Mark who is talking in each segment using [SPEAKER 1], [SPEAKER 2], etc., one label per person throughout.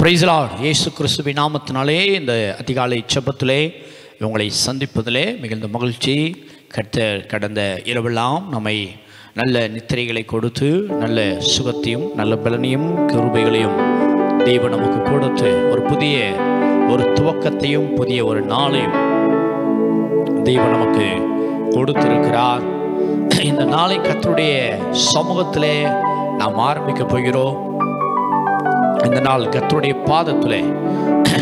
[SPEAKER 1] Praise the Lord. இயேசு கிறிஸ்துவின் நாமத்தினாலே இந்த அதிகாலை ஜெபத்திலே உங்களை சந்திப்பதிலே மிகுந்த மகிழ்ச்சி. கடந்த இரவெல்லாம் நம்மை நல்ல நித்திரைகளை கொடுத்து நல்ல சுகத்தையும் நல்ல பலனையும் கிருபைகளையும் தேவன் நமக்கு கொடுத்து ஒரு துவக்கத்தையும் புதிய ஒரு நாளையும் தேவன் நமக்கு கொடுத்திருக்கிறார். இந்த நாளை கர்த்தருடைய சமூகத்திலே நாம் ஆரம்பிக்க போகிறோம். இந்த நாள் கர்த்தருடைய பாதத்திலே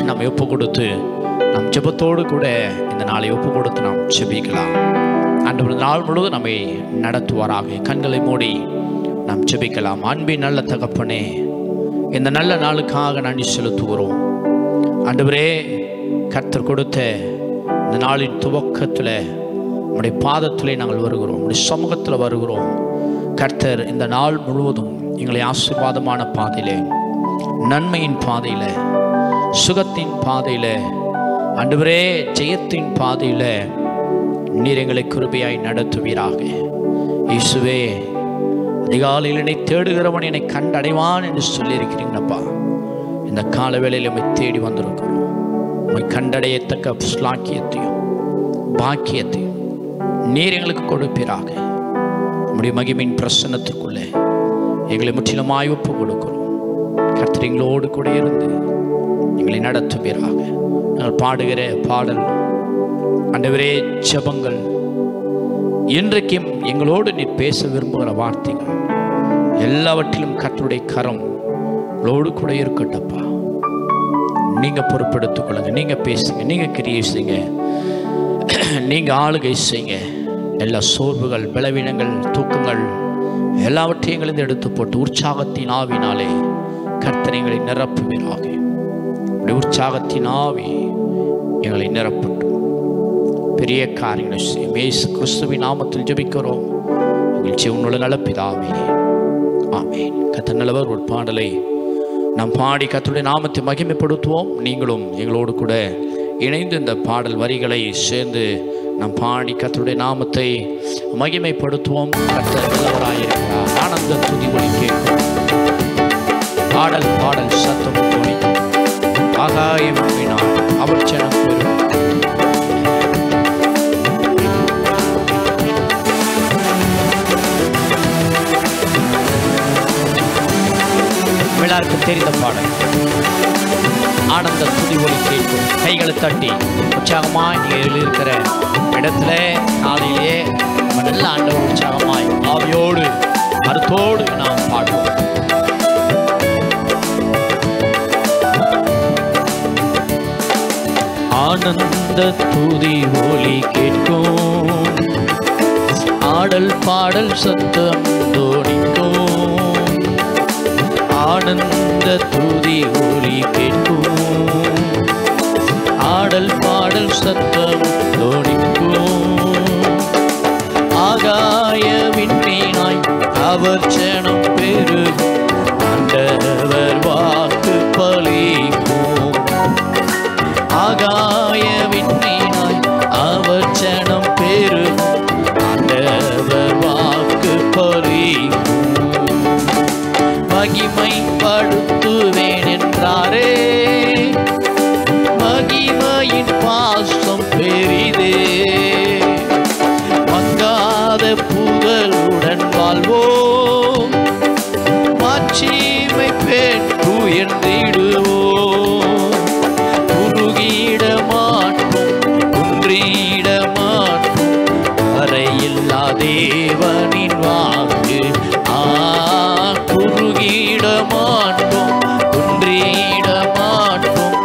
[SPEAKER 1] நம்ம ஒப்பு கொடுத்து நம் ஜெபத்தோடு கூட இந்த நாளை ஒப்பு கொடுத்து நாம் ஜெபிக்கலாம். ஆண்டவர் நாள் முழுவதும் நம்மை நடத்துவாராக. கண்களை மூடி நாம் ஜெபிக்கலாம். அன்பின் நல்ல தகப்பனே, இந்த நல்ல நாளுக்காக நன்றி செலுத்துகிறோம். ஆண்டவரே, கர்த்தர் கொடுத்த இந்த நாளின் துவக்கத்தில் நம்முடைய பாதத்திலே நாங்கள் வருகிறோம், நம்முடைய சமூகத்தில் வருகிறோம். கர்த்தர் இந்த நாள் முழுவதும் எங்களை ஆசீர்வாதமான பாதையிலே, நன்மையின் பாதையில், சுகத்தின் பாதையில், ஆண்டவரே ஜெயத்தின் பாதையில் நீர் எங்களை கிருபையாய் நடத்துவீராக. இயேசுவே, அதிகாலையில் என்னை தேடுகிறவன் என்னை கண்டடைவான் என்று சொல்லியிருக்கிறீங்கப்பா. இந்த கால வேளையில் நம்மை தேடி வந்திருக்கிறோம். உண்மை கண்டடையத்தக்க ஸ்லாக்கியத்தையும் பாக்கியத்தையும் நீர் எங்களுக்கு கொடுப்பீராக. நம்முடைய மகிமையின் பிரசன்னத்திற்குள்ளே எங்களை முற்றிலுமாய் ஒப்பு கொடுக்கிறோம். கர்த்தர் எங்களோடு கூட இருந்து எங்களை நடத்துவீராக. நாங்கள் பாடுகிற பாடல், ஆண்டவரே ஜெபங்கள், இன்றைக்கும் எங்களோடு நீர் பேச விரும்புகிற வார்த்தைகள் எல்லாவற்றிலும் கர்த்தருடைய கரம் எங்களோடு கூட இருக்கட்டப்பா. நீங்க பொறுப்பெடுத்துக் கொள்ளுங்க, நீங்க பேசுங்க, நீங்க கிரியை செய்யுங்க, நீங்க ஆளுகை செய்யுங்க. எல்லா சோர்வுகள், பலவீனங்கள், தூக்கங்கள் எல்லாவற்றையும் எங்களிருந்து எடுத்து போட்டு உற்சாகத்தின் ஆவினாலே கர்த்தர் எங்களை நிரப்புவீராக. உற்சாகத்தின் ஆவி எங்களை நிரப்பட்டும். பெரிய காரியங்களை செய்யும். இயேசு கிறிஸ்துவின் நாமத்தில் ஜெபிக்கிறோம் எங்கள் ஜீவனுள்ள நல்ல பிதாவே, ஆமென். கர்த்தர் நல்லவர். ஒரு பாடலை நாம் பாடி கர்த்தருடைய நாமத்தை மகிமைப்படுத்துவோம். நீங்களும் எங்களோடு கூட இணைந்து இந்த பாடல் வரிகளை சேர்ந்து நாம் பாடி கர்த்தருடைய நாமத்தை மகிமைப்படுத்துவோம். கர்த்தர் நல்லவராயிருக்கிறார். ஆனந்த துதி ஒலி கேட்கும். பாடல் சத்தம் துணிக்கும். ஆகாயம் அம்பினார் அவர் ஜனம் பெறும். எல்லாருக்கும் தெரிந்த பாடல். ஆனந்த துதி ஒலி கேட்கும். கைகளை தட்டி உற்சாகமாய் நீங்கள் இருக்கிற இடத்துல காலையிலே நல்ல ஆண்டவர் உற்சாகமாய் ஆவியோடு கருத்தோடு நாம் பாடுவோம். ஆனந்த துதி ஒலி கேட்கும். ஆடல் பாடல் சத்தம் தோணிக்கும். ஆனந்த துதி ஒலி கேட்கும். ஆடல் பாடல் சத்தம் தோணிக்கும். ஆகாய விண்மீனாய் அவர் ஜனம் பெருகும். ஆண்டவர் வாக்கு பலிக்கும். ஆகாய விண்மீனாய் அவர் ஜனம் பெருகும். ஆண்டவர் வாக்கு பலிக்கும். மகிமைப்படுத்துவேன் என்றாரே, மகிமையின் பாசம் பெரிதே. மங்காத புகழுடன் வாழ்வோம், மாட்சிமை பெண் உயர்ந்திடுவோம். குறுகிட மாட்டோம், குன்றிட மாட்டோம், வரையில்லா தேவனின் வாக்கு. குறுகிட மாட்டோம், குன்றிட மாட்டோம்,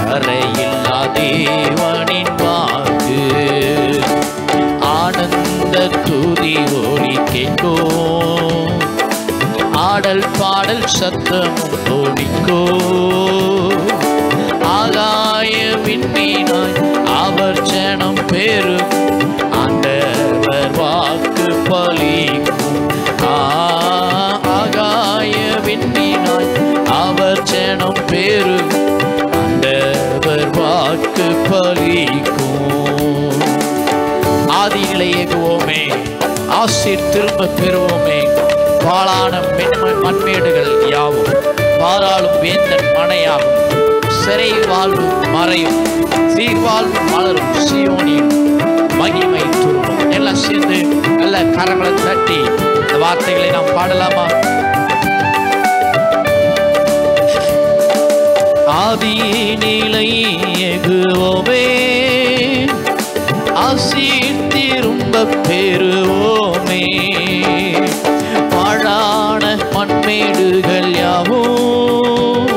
[SPEAKER 1] வரையில்லா தேவனின் வாக்கு. ஆனந்த துதி ஒலி கேட்கும். ஆடல் பாடல் சத்தமும் தோணிக்கும். ஆகாய விண்மீனாய் அவர் ஜனம் பெருகும். ஆண்டவர் வாக்கு பலிக்கும். ஆகாய விண்மீனாய் அவர் ஜனம் பெருகும். ஆண்டவர் வாக்கு பலிக்கும். ஆதியிலே ஏகுவோமே, ஆசீர் திரும்ப பெறுவோமே. பாழான மண்மேடுகள் யாவும் பாராளும் வேந்தன் மனையாகும். சிறை வாழ்வு மறையும், சீர்வாழ்வு மலரும், சீயோனின் மகிமை துருவும். எல்லாம் சேர்ந்து நல்ல கரங்களை தட்டி இந்த வார்த்தைகளை நாம் பாடலாமா? ஆதிநிலை எகுவோமே, ஆசீர் திரும்ப பெறுவோமே. பாழான மண்மேடுகள் யாவும்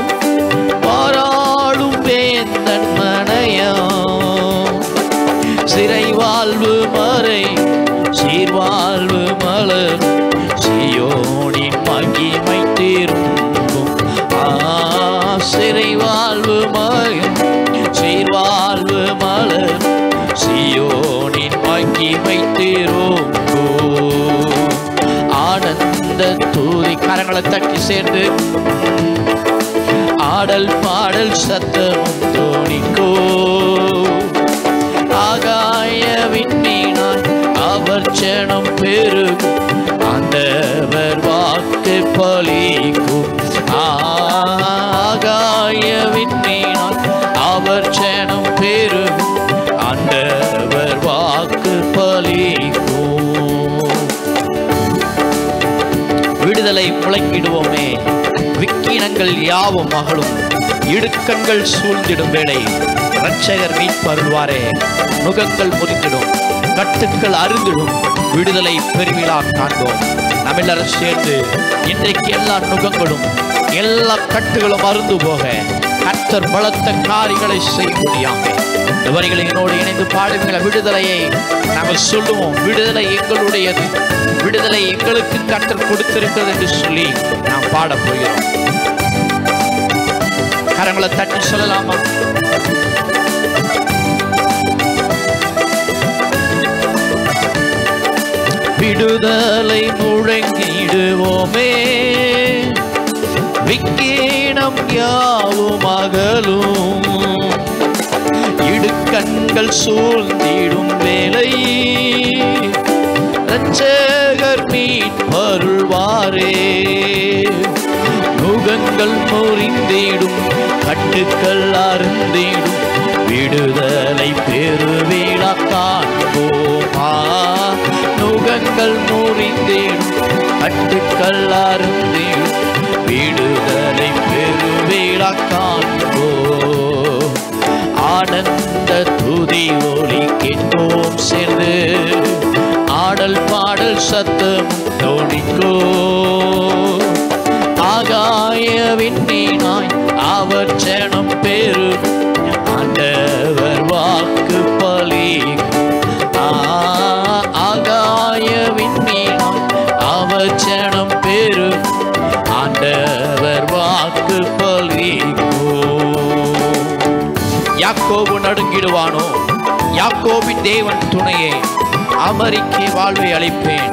[SPEAKER 1] பாராளும் வேந்தன் மனையாம். சிறை வாழ்வு மறை, சீர்வாழ்வு மலர், சீயோனின் மகிமை திரும்பும். சிறை வாழ்வு மயம், சீர்வாழ்வு மலர், சீயோனின் மகிமை திரும்பும். ஆனந்த தூதி கரங்களை தட்டி சேர்ந்து ஆடல் பாடல் சத்தமும் தோணிக்கோ. ஆகாய விண்மீனாய் அவர் ஜனம் பெருகும், ஆண்டவர் வாக்கு பலிக்கும். ஆகாய விண்மீனாய் அவர் ஜனம் பெருகும், ஆண்டவர் வாக்கு பலிக்கும். விடுதலை முழங்கிடுவோமே, விக்கினங்கள் யாவும் மகளும், இடுக்கண்கள் சூழ்ந்திடும் வேளை இரட்சகர் மீட்பருள்வாரே. நுகங்கள் முறிந்திடும், கட்டுக்கள் அருந்திடும், விடுதலை பெருவிழா காண்போம். நம்ம எல்லாரும் சேர்ந்து இன்றைக்கு எல்லா நுகங்களும் எல்லா கட்டுகளும் அருந்து போக கர்த்தர் பலத்த காரியங்களை செய்ய முடியாம இவர்களை என்னோடு இணைந்து பாடுகிற விடுதலையை நாங்கள் சொல்லுவோம். விடுதலை எங்களுடையது, விடுதலை எங்களுக்கு கர்த்தர் கொடுத்திருக்கிறது என்று சொல்லி நாம் பாட போகிறோம். கரங்களை தட்டி சொல்லலாமா? விடுதலை முழங்கிடுவோமே, விக்கீனம் யாவும் அகலும், இடுக்கண்கள் சூழ்ந்திடும் வேளை இரட்சகர் மீட்பருள்வாரே. நுகங்கள் முறிந்திடும், கட்டுக்கள் அருந்திடும், விடுதலை பெருவிழா காண்போமா. நுகங்கள் முறிந்திடும், கட்டுக்கள் அருந்திடும், விடுதலை பெருவிழா காண்போம். ஆனந்த துதி ஒலி கேட்போம் சேர்ந்து, ஆடல் பாடல் சத்தம் தோணிக்கோ. ஆகாய விண்மீனாய் அவர் ஜனம் பெரும், ஆண்டவர் வாக்கு பலிக்கும். ஆகாய விண்மீனாய் அவர் ஜனம் பெரும், ஆண்டவர் வாக்கு பலிக்கும். யாக்கோபு நடுங்கிடுவானோ, யாக்கோபின் தேவன் துணையே. அமெரிக்கை வாழ்வை அளிப்பேன்,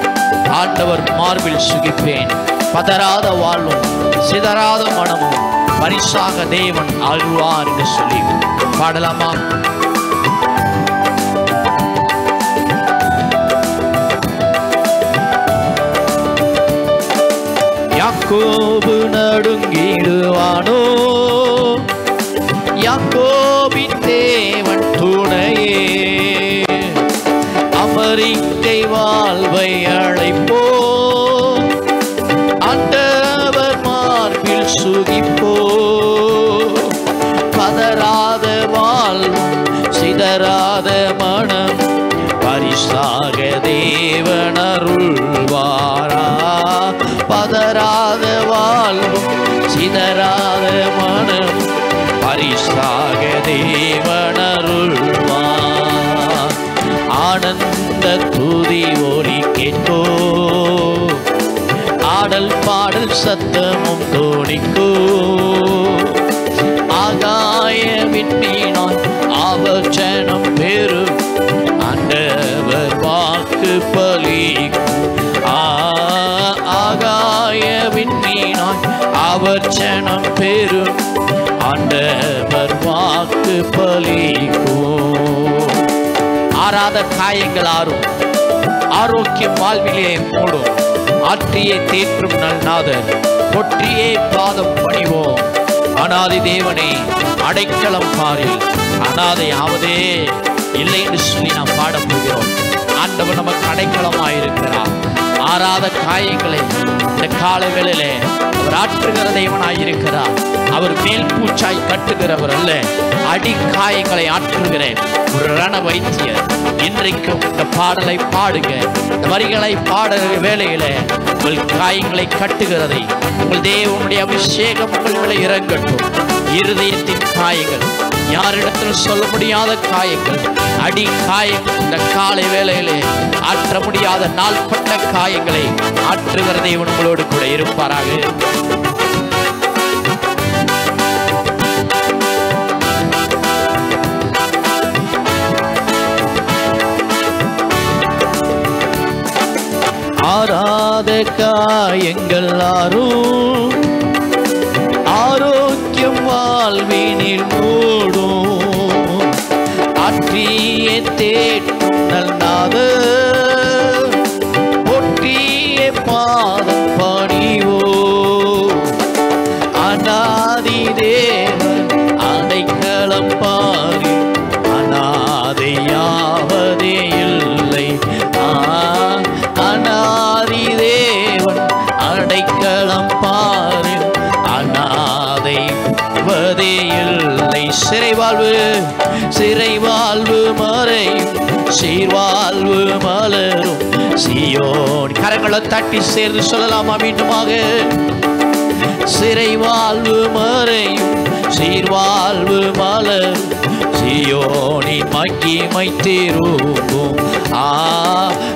[SPEAKER 1] ஆண்டவர் மார்பில் சுகிப்பேன். பதறாத வாழ்வும் சிதறாத மனமும் பரிசாக தேவன் அருள்வார் என்று சொல்லி பாடலாமா? யாக்கோபு நடுங்கிடுவானோ, யாக்கோபின் தேவன் துணையே. அமெரிக்கை வாழ்வை அழைப்போ, ஆண்டவர் மார்பில் சுகிப்போ. பதறாத வாழ்வும் சிதறாத மனம் பரிசாக தேவன் அருள்வாரா. பதறாத வாழ்வும் சிதறாத மனம் பரிசாக தேவன் அருள்வார். ஆனந்த துதி ஒலி கேட்கோ, ஆடல் பாடல் சத்தமும் தோணிக்கோ. ஆகாய விண்மீனாய் அவர் ஜனம் பெரும், ஆண்டவர் வாக்கு பலிக்கும். ஆகாய விண்மீனாய் அவர் ஜனம் பெரும், ஆண்டவர் வாக்கு பலிக்கும். ஆறாத காயங்கள் ஆறும், ஆரோக்கியம் வாழ்விலே மூடும், ஆற்றியை தேற்றும் நல்நாதர். போற்றியே பாதம் பணிவோம். அனாதி தேவனே அடைக்கலம் பாரில் அனாதையாவதே இல்லை என்று சொல்லி நாம் பாடப் போகிறோம். ஆண்டவர் நமக்கு அடைக்கலமாயிருக்கிறார். ஆறாத காயங்களை இந்த காலை வேளையிலே அவர் ஆற்றுகிற தேவனாயிருக்கிறார். அவர் மேல் பூச்சாய் கட்டுகிறவர் அல்ல, அடிக்காயங்களை ஆற்றுகிற ஒரு ரண வைத்தியர். இன்றைக்கும் இந்த பாடலை பாடுங்க. இந்த வரிகளை பாடுகிற வேளையில உங்கள் காயங்களை கட்டுகிறதை உங்கள் தேவனுடைய அபிஷேகம் உங்கள் மேலே இறங்கட்டும். இருதயத்தின் காயங்கள், யாரிடத்திலும் சொல்ல முடியாத காயங்கள், அடி காயங்கள் இந்த காலை வேளையிலே ஆற்ற முடியாத நாள்பட்ட காயங்களை ஆற்றுகிற தேவன் உங்களோடு கூட இருப்பாராக. ஆறாத காயங்கள் ஆறும் ஆரோக்கியம் வாழ்வினில் மூடும். ஆற்றிய தேற்றும் நல்நாத ஒற்றிய பாதம் பணிவோ. அநாதி தேவன் அடைக்கலம் பாரி அநாதையாவதே இல்லை. அநாதி தேவன் அடைக்கலம் பாரு அநாதைவதே இல்லை. சிறை வாழ்வு மறையும் சீர்வாழ்வு மலரும் சீயோன். கரங்களை தட்டி சேர்ந்து சொல்லலாமா மீண்டுமாக? சிறை வாழ்வு மறையும் சீர்வாழ்வு மலரும் சீயோனின் மகிமை திரும்பும்.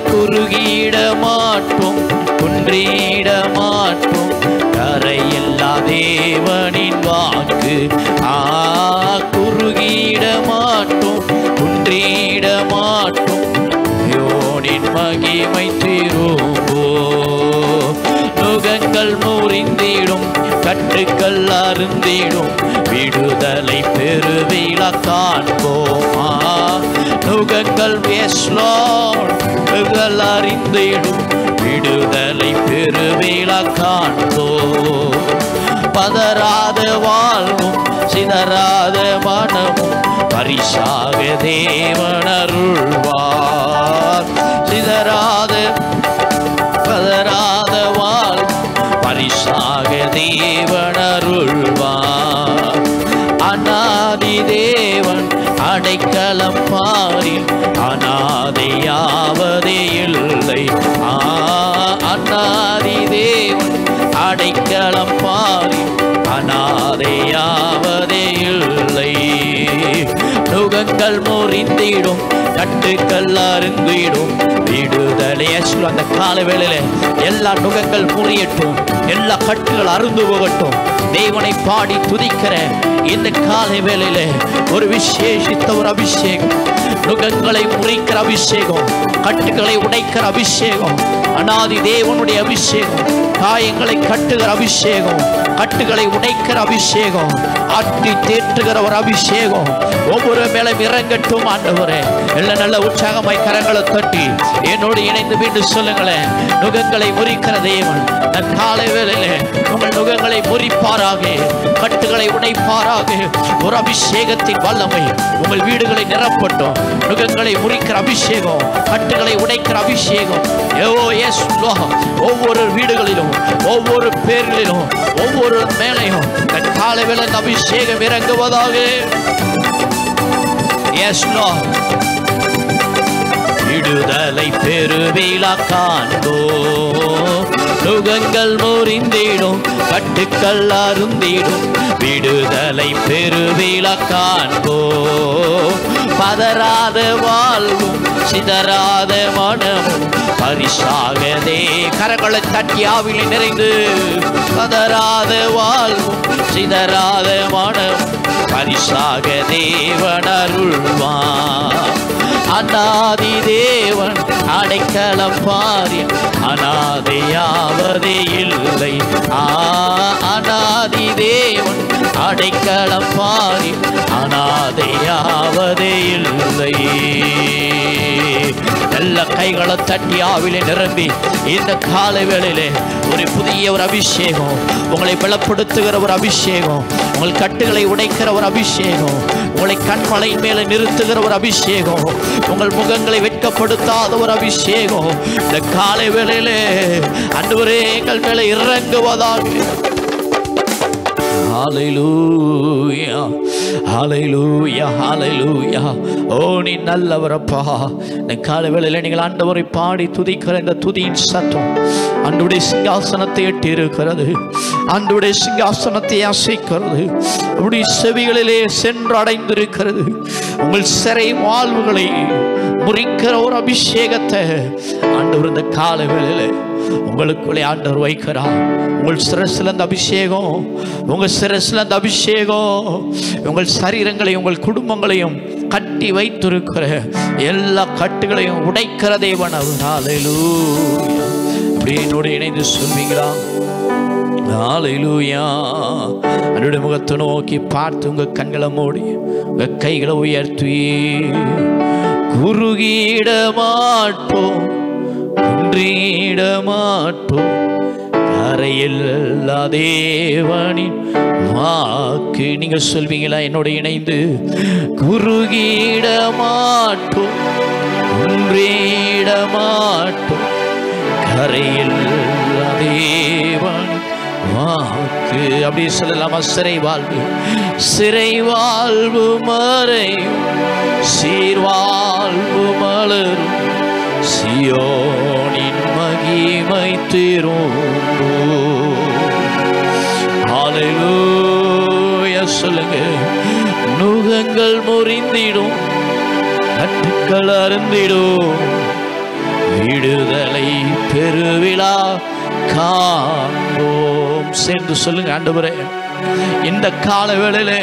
[SPEAKER 1] குறுகிட மாட்டோம் குன்றிட மாட்டோம் கரையில்லா தேவனின் வாக்கு. குறுகிட மாட்டோம் குன்றிட மாட்டோம் யோனின் மகிமை திரும்பும். நுகங்கள் முறிந்திடும் கட்டுக்கள் அருந்திடும் விடுதலை பெருவிழா காண்போமா. நுகங்கள் அறிந்திடும் விடுதலை பெருவிழா காண்போம். பதறாத வாழ்வும் சிதறாத மனமும் பரிசாக தேவன் அருள்வார். பதறாத வாழ்வும் பரிசாக தேவன் அருள்வார். அநாதி தேவன் அடைக்கலம் பாரில் அநாதையாவதே இல்லை. அநாதி தேவன் அடைக்கலம் பாரில் அநாதையாவதே இல்லை. நுகங்கள் முறிந்திடும் கட்டுக்கள் அருந்திடும் விடுதலை. அந்த கால வேளையில எல்லா நுகங்கள் முறியட்டும், எல்லா கட்டுகள் அருந்து போகட்டும். தேவனை பாடி துதிக்கிற இந்த காலை வேளையில ஒரு விசேஷித்த ஒரு அபிஷேகம், நுகங்களை முறிக்கிற அபிஷேகம், கட்டுகளை உடைக்கிற அபிஷேகம், அநாதி தேவனுடைய அபிஷேகம், காயங்களை கட்டுகிற அபிஷேகம், கட்டுகளை உடைக்கிற அபிஷேகம், ஆற்றி தேற்றுகிற ஒரு அபிஷேகம் ஒவ்வொரு மேலும் இறங்கட்டும் ஆண்டவரே. எல்லாம் நல்ல உற்சாகமாய் கரங்களை தட்டி என்னோடு இணைந்து மீண்டும் சொல்லுங்களேன். நுகங்களை முறிக்கிற தேவன் காலை வேளையிலே உங்கள் நுகங்களை முறிப்பாராக, கட்டுகளை உடைப்பாராக. ஒரு அபிஷேகத்தின் வல்லமை உங்கள் வீடுகளை நிரப்பட்டும். நுகங்களை முறிக்கிற அபிஷேகம், கட்டுகளை உடைக்கிற அபிஷேகம் ஒவ்வொரு வீடுகளிலும், ஒவ்வொரு பேர்களிலும், ஒவ்வொரு மேலையும் காலை வேளை அபிஷேகம் இறங்குவதாக. விடுதலை பெருவிழா காண்போ. நுகங்கள் முறிந்திடும் கட்டுக்கள் அருந்திடும் விடுதலை பெருவிழா காண்போ. பதறாத வாழ்வும் சிதறாத மனமும் பரிசாகதே. கரங்களை தட்டி ஆவிலை நிறைந்து பதறாத வாழ்வும் சிதறாத மனமும் பரிசாக தேவன் அருள்வார். அநாதி தேவன் அடைக்கலம் பாரில் அநாதையாவதே இல்லை. அநாதி தேவன் அடைக்கலம் பாரில் அநாதையாவதே இல்லை. நல்ல கைகளை தட்டி ஆவிலே நிரம்பி இந்த காலை வேளையிலே ஒரு புதிய ஒரு அபிஷேகம், உங்களை பலப்படுத்துகிற ஒரு அபிஷேகம், உங்கள் கட்டுகளை உடைக்கிற ஒரு அபிஷேகம், உங்களை கண்மலை மேலே நிறுத்துகிற ஒரு அபிஷேகம், உங்கள் முகங்களை வெட்கப்படுத்தாத ஒரு அபிஷேகம் இந்த காலை வேளையிலே ஆண்டவரே எங்கள் மேலே இறங்குவதாக. ஹல்லேலூயா, ஹல்லேலூயா, ஹல்லேலூயா. ஓ நீ நல்லவரப்பா. இந்த காலை வேளையில நீங்கள் ஆண்டவரை பாடி துதிக்கிற இந்த துதியின் சத்தம் ஆண்டவருடைய சிங்காசனத்தை எட்டி இருக்கிறது, ஆண்டவருடைய சிங்காசனத்தை அசைக்கிறது, அவருடைய செவிகளிலே சென்று அடைந்திருக்கிறது. உங்கள் சிறை வாழ்வுகளை முறிக்கிற ஒரு அபிஷேகத்தை ஆண்டவர் இந்த காலை வேளையில உங்களுக்குள்ளே ஆண்டவர் வைக்கிறார். உங்கள் சிரசில் அந்த அபிஷேகம், உங்கள் சிரசில் அந்த அபிஷேகம் உங்கள் சரீரங்களையும் உங்கள் குடும்பங்களையும் கட்டி வைத்திருக்கிற எல்லா கட்டுகளையும் உடைக்கிற தேவன் அவர். ஹல்லேலூயா. அப்படியே என்னோடு இணைந்து சொல்வீங்களா? ஹல்லேலூயா. என்னுடைய முகத்தை நோக்கி பார்த்து உங்க கண்களை மூடி உங்க கைகளை உயர்த்தி, குறுகிட மாட்டோம், குன்றிட மாட்டோம், கரையில் தேவனின் வாக்கு. நீங்க சொல்வீங்களா என்னோட இணைந்து? குறுகிட மாட்டோம், குன்றிட மாட்டோம், கரையில் தேவனின் வாக்கு. அப்படி சொல்லலாமா? சிறை வாழ்வு, சிறை வாழ்வு மறையும், சீர்வாழ்வு மலரும், சியோனின் மகிமை திரும்போ. ஹல்லேலூயா சொல்லுங்க. நுகங்கள் முறிந்திடும், கட்டுக்கள் அருந்திடும், விடுதலை பெருவிழா காண்போம். சேர்ந்து சொல்லுங்க. ஆண்டவரே, இந்த கால வேளையிலே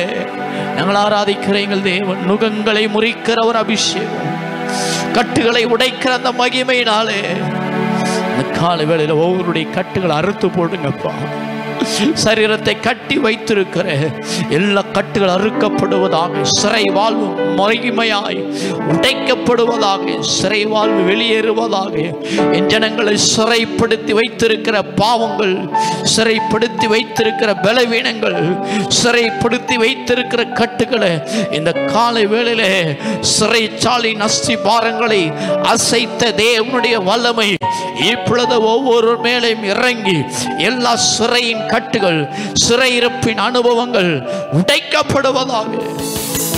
[SPEAKER 1] நாங்கள் ஆராதிக்கிற எங்கள் தேவன் நுகங்களை முறிக்கிற ஒரு அபிஷேகம், கட்டுகளை உடைக்கிற அந்த மகிமையினாலே இந்த கால வேளையில ஒவ்வொருடைய கட்டுகளை அறுத்து போடுங்கப்பா. சரீரத்தை கட்டி வைத்திருக்கிற எல்லா கட்டுகள் அறுக்கப்படுவதாக, சிறை வாழ்வு மகிமையாய் உடைக்கப்படுவதாக, சிறை வாழ்வு வெளியேறுவதாக. என் ஜனங்களை சிறைப்படுத்தி வைத்திருக்கிற பாவங்கள், சிறைப்படுத்தி வைத்திருக்கிற பலவீனங்கள், சிறைப்படுத்தி வைத்திருக்கிற கட்டுகளை இந்த காலை வேளையிலே சிறைச்சாலின் அஸ்திபாரங்களை அசைத்த தேவனுடைய வல்லமை இப்பொழுது ஒவ்வொரு மேலையும் இறங்கி எல்லா சிறையின் கட்டுகள், சிறையிருப்பின் அனுபவங்கள் உடைக்கப்படுவதாக.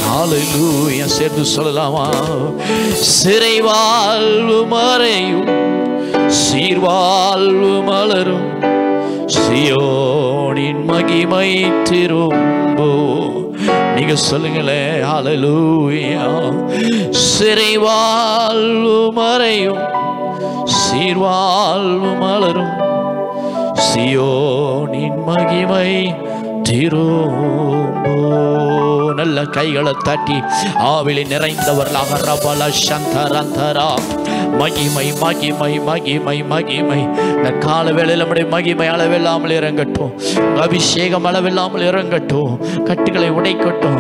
[SPEAKER 1] ஹல்லேலூயா. சேர்ந்து சொல்லலாமா? சிறை வாழ்வு மறையும், சீர்வாழ்வு மலரும், சியோனின் மகிமை திரும்போ. நீங்க சொல்லுங்களே. ஹல்லேலூயா. சிறை வாழ்வு மறையும், சீர்வாழ்வு மலரும், சியோனின் மகிமை திரும்போ. நல்ல கைகளை தட்டி ஆவிலே நிறைந்தவர்களாக ரபல சந்தரந்தரா. மகிமை மகிமை மகிமை மகிமை. இந்த கால வேளையில் நம்முடைய மகிமை அளவில்லாமல் இறங்கட்டும், அபிஷேகம் அளவில்லாமல் இறங்கட்டும், கட்டுகளை உடைக்கட்டும்.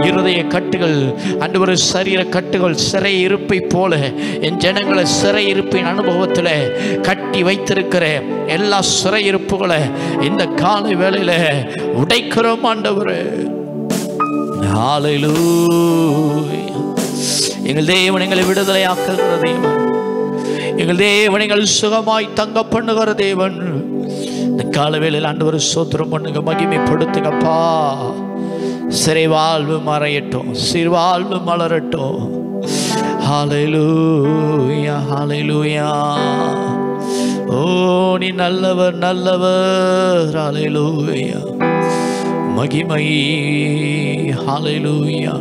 [SPEAKER 1] இருதய கட்டுகள், ஆண்டவரே சரீர கட்டுகள் சிறை இருப்பை போல என் ஜனங்களை சிறை இருப்பின் அனுபவத்தில் கட்டி வைத்திருக்கிற எல்லா சிறை இருப்புகளை இந்த காலை வேளையில உடைக்கிறோம் ஆண்டவரே. ஹல்லேலூயா. எங்கள் தேவன் எங்களை விடுதலையாக்குகிற தேவன், எங்கள் தேவன் எங்கள் சுகமாய் தங்க பண்ணுகிற தேவன். இந்த கால வேளையில் ஆண்டவரை ஸ்தோத்திரம் பண்ணுங்க, மகிமைப்படுத்துங்கப்பா. சிறை வாழ்வு மறையட்டும், சீர்வாழ்வு மலரட்டும். ஹல்லேலூயா, ஹல்லேலூயா. ஓ நீ நல்லவர், நல்லவர். ஹல்லேலூயா. மகிமை. ஹல்லேலூயா,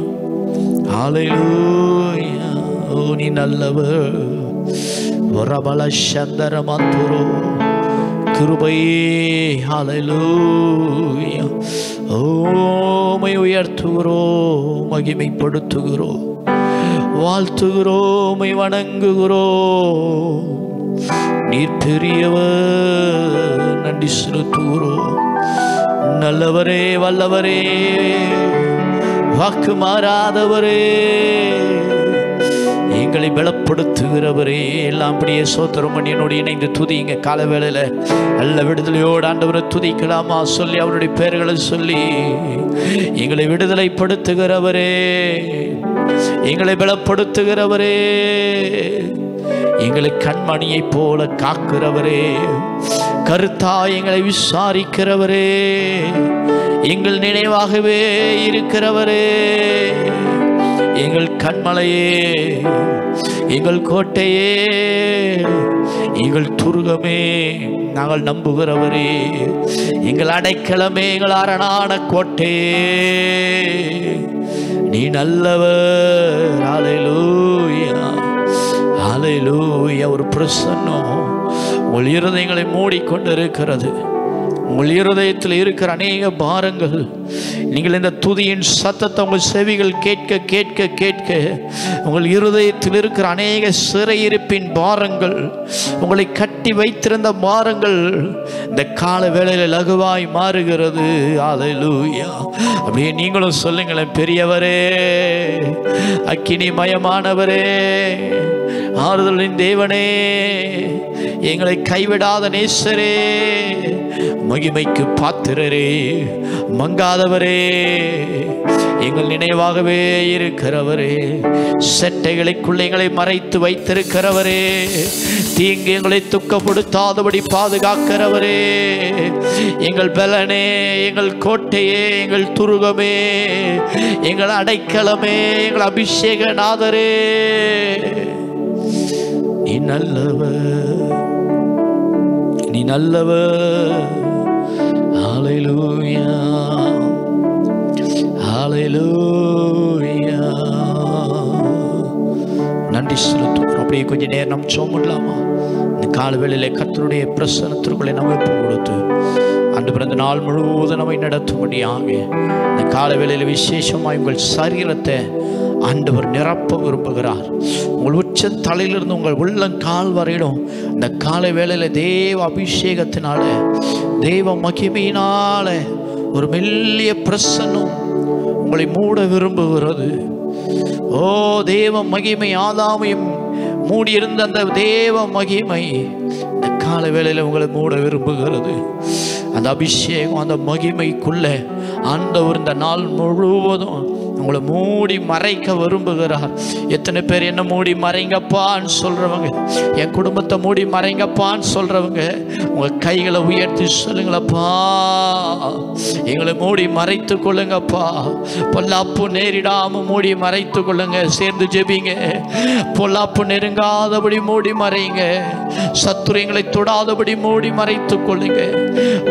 [SPEAKER 1] ஹல்லேலூயா. ஓ நீ நல்லவர். வரபல சந்தர மந்துரோ கிருபை. ஹல்லேலூயா. ஓமை உயர்த்துகிறோ, மகிமைப்படுத்துகிறோ, வாழ்த்துகிறோமை, வணங்குகிறோ. நீர் பெரியவர், நன்றி செலுத்துகிறோ. நல்லவரே, வல்லவரே, வாக்கு மாறாதவரே, எங்களை பலப்படுத்துகிறவரே. எல்லாம் அப்படியே சோத்திரம் பண்ணி என்னோடு இணைந்து துதிங்க. கால வேளையில் நல்ல விடுதலையோடு ஆண்டவரை துதிக்கலாமா சொல்லி அவருடைய பெயர்களை சொல்லி, எங்களை விடுதலைப்படுத்துகிறவரே, எங்களை பலப்படுத்துகிறவரே, எங்களை கண்மணியை போல காக்கிறவரே, கருத்தா எங்களை விசாரிக்கிறவரே, எங்கள் நினைவாகவே இருக்கிறவரே, எங்கள் கண்மலையே, எங்கள் கோட்டையே, எங்கள் துருகமே, நாங்கள் நம்புகிறவரே, எங்கள் அடைக்கலமே, எங்கள் அரணான கோட்டையே, நீ நல்லவர். ஹல்லேலூயா, ஹல்லேலூயா. ஒரு பிரசன்னம் உங்கள் இருதயங்களை மூடிக்கொண்டிருக்கிறது. உங்கள் இருதயத்தில் இருக்கிற அநேக பாரங்கள், நீங்கள் இந்த துதியின் சத்தத்தை உங்கள் செவிகள் கேட்க கேட்க கேட்க உங்கள் இருதயத்தில் இருக்கிற அநேக சிறையிருப்பின் பாரங்கள், உங்களை கட்டி வைத்திருந்த பாரங்கள் இந்த கால வேளையில் லகுவாய் மாறுகிறது. ஹல்லேலூயா. அப்படியே நீங்களும் சொல்லுங்களேன், பெரியவரே, அக்கினி மயமானவரே, ஆறுதலின் தேவனே, எங்களை கைவிடாத நேசரே, மகிமைக்கு பாத்திரரே, மங்காதவரே, எங்கள் நினைவாகவே இருக்கிறவரே, செட்டைகளுக்குள்ள எங்களை மறைத்து வைத்திருக்கிறவரே, தீங்கு எங்களை துக்கப்படுத்தாதபடி பாதுகாக்கிறவரே, எங்கள் பலனே, எங்கள் கோட்டையே, எங்கள் துருகமே, எங்கள் அடைக்கலமே, எங்கள் அபிஷேகநாதரே, நீ நல்லவர், நீ நல்லவர். ஹல்லேலூயா, ஹல்லேலூயா. நன்றி செலுத்துகிறோம். அப்படியே கொஞ்ச நேரம் நம்ம சோமலாமா? இந்த கால வேளையிலே கர்த்தருடைய பிரசன்னத்திற்குள்ளே நம்ம கொடுத்து அன்று பிறந்த நாள் முழுவதும் நம்மை நடத்தும்படியாக இந்த கால வேளையில் விசேஷமாக உங்கள் சரீரத்தை ஆண்டவர் நிரப்ப விரும்புகிறார். உங்கள் உச்ச தலையிலிருந்து உங்கள் உள்ளங்கால் வரையிடும் இந்த காலை வேளையில் தேவ அபிஷேகத்தினால, தேவ மகிமையினால ஒரு மெல்லிய பிரசன்னம் உங்களை மூட விரும்புகிறது. ஓ, தேவ மகிமை ஆதாமையும் மூடியிருந்த அந்த தேவ மகிமை இந்த காலை வேளையில் உங்களை மூட விரும்புகிறது. அந்த அபிஷேகம், அந்த மகிமைக்குள்ள ஆண்டவர் இந்த நாள் முழுவதும் உங்களை மூடி மறைக்க விரும்புகிறார். எத்தனை பேர் என்ன மூடி மறைங்கப்பான்னு சொல்றவங்க, என் குடும்பத்தை மூடி மறைங்கப்பான்னு சொல்றவங்க, உங்க கைகளை உயர்த்தி சொல்லுங்களப்பா, எங்களை மூடி மறைத்து கொள்ளுங்கப்பா. பொல்லாப்பு நேரிடாம மூடி மறைத்து கொள்ளுங்க. சேர்ந்து ஜெபிங்க. பொல்லாப்பு நெருங்காதபடி மூடி மறைங்க. சத்துரு எங்களை தொடாதபடி மூடி மறைத்து கொள்ளுங்க.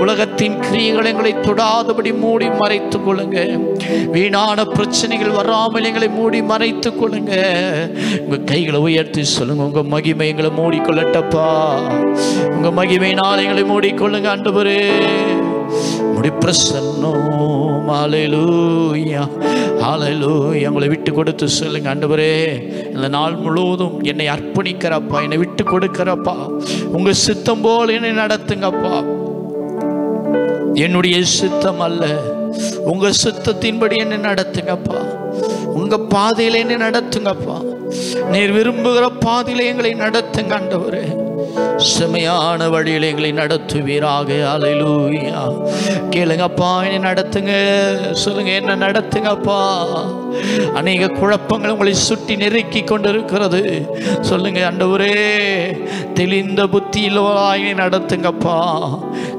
[SPEAKER 1] உலகத்தின் கிரியைகள் எங்களை தொடாதபடி மூடி மறைத்து கொள்ளுங்க. வீணான பிரச்சனைகள் வராமல் எங்களை மூடி மறைத்து கொள்ளுங்க. உங்க கைகளை உயர்த்தி சொல்லுங்க, உங்க மகிமை எங்களை மூடிக்கொள்ளட்டப்பா. உங்க மகிமையினால் எங்களை மூடிக்கொள்ளுங்க ஆண்டவரே. முடி பிரசன்னம். ஹல்லேலூயா, ஹல்லேலூயா. உங்களை விட்டு கொடுத்து சொல்லுங்க, ஆண்டவரே, இந்த நாள் முழுவதும் என்னை அர்ப்பணிக்கிறப்பா, என்னை விட்டு கொடுக்கிறப்பா. உங்க சித்தம் போல் என்னை நடத்துங்கப்பா. என்னுடைய சித்தம் அல்ல, உங்க சித்தத்தின்படி என்னை நடத்துங்கப்பா. உங்க பாதையில என்னை நடத்துங்கப்பா. நீர் விரும்புகிற பாதையில எங்களை நடத்துங்க ஆண்டவரே. செமையான வழியில் எங்களை நடத்துவீராக. ஹல்லேலூயா. கேளுங்கப்பா, என்னை நடத்துங்க. சொல்லுங்க, என்ன நடத்துங்கப்பா. அநேக குழப்பங்கள் உங்களை சுட்டி நெருக்கி கொண்டிருக்கிறது. சொல்லுங்க, ஆண்டவரே, தெளிந்த புத்தியில் என்னை நடத்துங்கப்பா.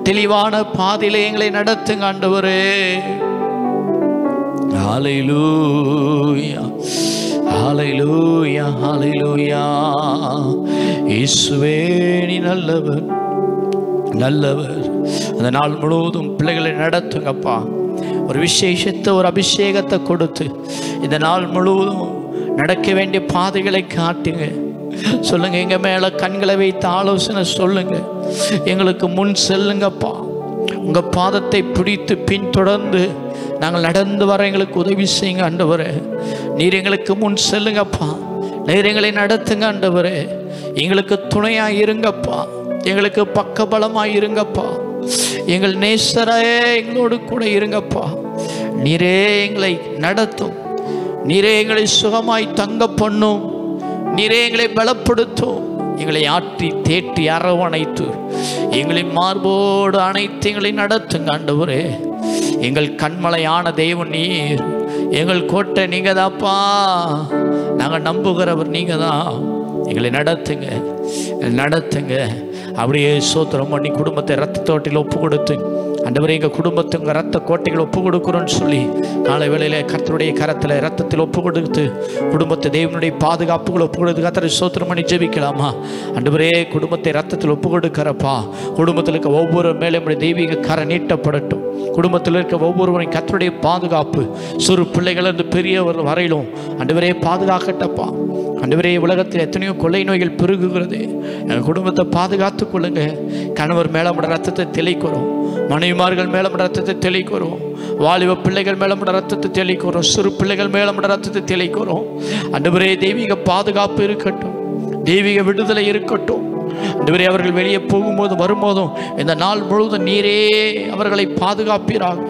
[SPEAKER 1] தெளிவான பாதையில எங்களை நடத்துங்க ஆண்டவரே. ஹல்லேலூயா, ஹல்லேலூயா, ஹல்லேலூயா. இயேசுவே, நீ நல்லவர், நல்லவர். அந்த நாள் முழுவதும் பிள்ளைகளை நடத்துங்கப்பா. ஒரு விசேஷத்தை, ஒரு அபிஷேகத்தை கொடுத்து இந்த நாள் முழுவதும் நடக்க வேண்டிய பாதைகளை காட்டுங்க. சொல்லுங்க, எங்க மேல கண்களை வைத்து ஆலோசனை சொல்லுங்க. எங்களுக்கு முன் செல்லுங்கப்பா. உங்க பாதத்தை பிடித்து பின்தொடர்ந்து நாங்கள் நடந்து வர எங்களுக்கு உதவி செய்யுங்க ஆண்டவரே. நீர் எங்களுக்கு முன் செல்லுங்கப்பா. நீர் எங்களை நடத்துங்க ஆண்டவரே. எங்களுக்கு துணையாக இருங்கப்பா. எங்களுக்கு பக்கபலமாக இருங்கப்பா. எங்கள் நேசரே எங்களோடு கூட இருங்கப்பா. நீரே எங்களை நடத்தும். நீரே எங்களை சுகமாய் தங்க பண்ணும். நீரே எங்களை பலப்படுத்தும். எங்களை ஆற்றி தேற்றி அரவணைத்து எங்களை மார்போடு அனைத்து எங்களை நடத்துங்க ஆண்டவரே. எங்கள் கண்மலையான தெய்வம் நீர், எங்கள் கோட்டை நீங்க தான்ப்பா. நாங்கள் நம்புகிறவர் நீங்க தான். எங்களை நடத்துங்க, நடத்துங்க. அப்படியே சோத்திரம் பண்ணி குடும்பத்தை ரத்த தோட்டில் ஒப்பு கொடுத்து ஆண்டவரே எங்கள் குடும்பத்தை உங்கள் ரத்த கோட்டைகள் ஒப்பு கொடுக்குறோன்னு சொல்லி காலை வேளையில் கர்த்தருடைய கரத்தில் ரத்தத்தில் ஒப்பு கொடுத்து குடும்பத்தை தேவனுடைய பாதுகாப்புகள் ஒப்பு கொடுத்து கர்த்தரை சோத்திரம் பண்ணி ஜெபிக்கலாமா? ஆண்டவரே குடும்பத்தை ரத்தத்தில் ஒப்பு கொடுக்கிறப்பா. குடும்பத்தில் இருக்க ஒவ்வொரு மேலே தெய்வீக கரை நீட்டப்படட்டும். குடும்பத்தில் இருக்க ஒவ்வொருவரையும் கர்த்தருடைய பாதுகாப்பு சிறு பிள்ளைகளிலிருந்து பெரியவர் வரையிலும் ஆண்டவரே பாதுகாக்கட்டப்பா. ஆண்டவரே உலகத்தில் எத்தனையோ கொள்ளை நோய்கள் பெருகுகிறது. எங்கள் குடும்பத்தை பாதுகாத்து கொள்ளுங்க. கணவர் மேலமுட ரத்தத்தை தெளிக்கிறோம், மனைவிமார்கள் மேலமுட ரத்தத்தை தெளிக்கிறோம், வாலிப பிள்ளைகள் மேலமுட ரத்தத்தை தெளிக்கிறோம், சிறு பிள்ளைகள் மேலமுட ரத்தத்தை தெளிக்கிறோம். ஆண்டவரே தெய்வீக பாதுகாப்பு இருக்கட்டும், தெய்வீக விடுதலை இருக்கட்டும். ஆண்டவரே அவர்கள் வெளியே போகும்போதும் வரும்போதும் இந்த நாள் முழுவதும் நீரே அவர்களை பாதுகாப்பீராக.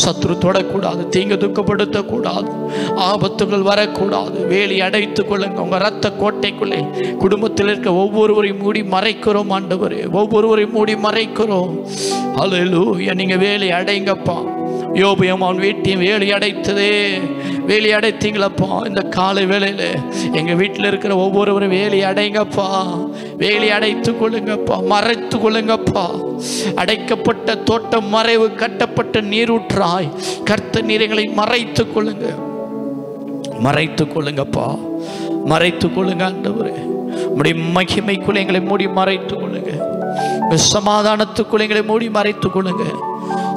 [SPEAKER 1] சத்துரு தொடக்கூடாது, தீங்கு துக்கப்படுத்தக்கூடாது, ஆபத்துகள் வரக்கூடாது. வேலி அடைத்து கொள்ளுங்க உங்க ரத்த கோட்டைக்குள்ளே. குடும்பத்தில் இருக்க ஒவ்வொருவரையும் மூடி மறைக்கிறோம் ஆண்டவரே, ஒவ்வொருவரையும் மூடி மறைக்கிறோம். அல்லேலூயா. நீங்க வேலி அடைங்கப்பா. யோபும் அவன் வீட்டையும் வேலி அடைத்ததே, வேலி அடைத்தீங்களப்பா. இந்த காலை வேளையில் எங்கள் வீட்டில் இருக்கிற ஒவ்வொருவரும் வேலி அடைங்கப்பா, வேலி அடைத்து கொள்ளுங்கப்பா, மறைத்து கொள்ளுங்கப்பா. அடைக்கப்பட்ட தோட்டம் மறைவு, கட்டப்பட்ட நீரூற்றாய் கர்த்தர் நீரங்களை மறைத்து கொள்ளுங்க, மறைத்து கொள்ளுங்கப்பா, மறைத்து கொள்ளுங்க ஆண்டவரே. உம்முடைய மகிமைக்குள்ள எங்களை மூடி மறைத்து கொள்ளுங்க, சமாதானத்துக்குள்ள எங்களை மூடி மறைத்து கொள்ளுங்க.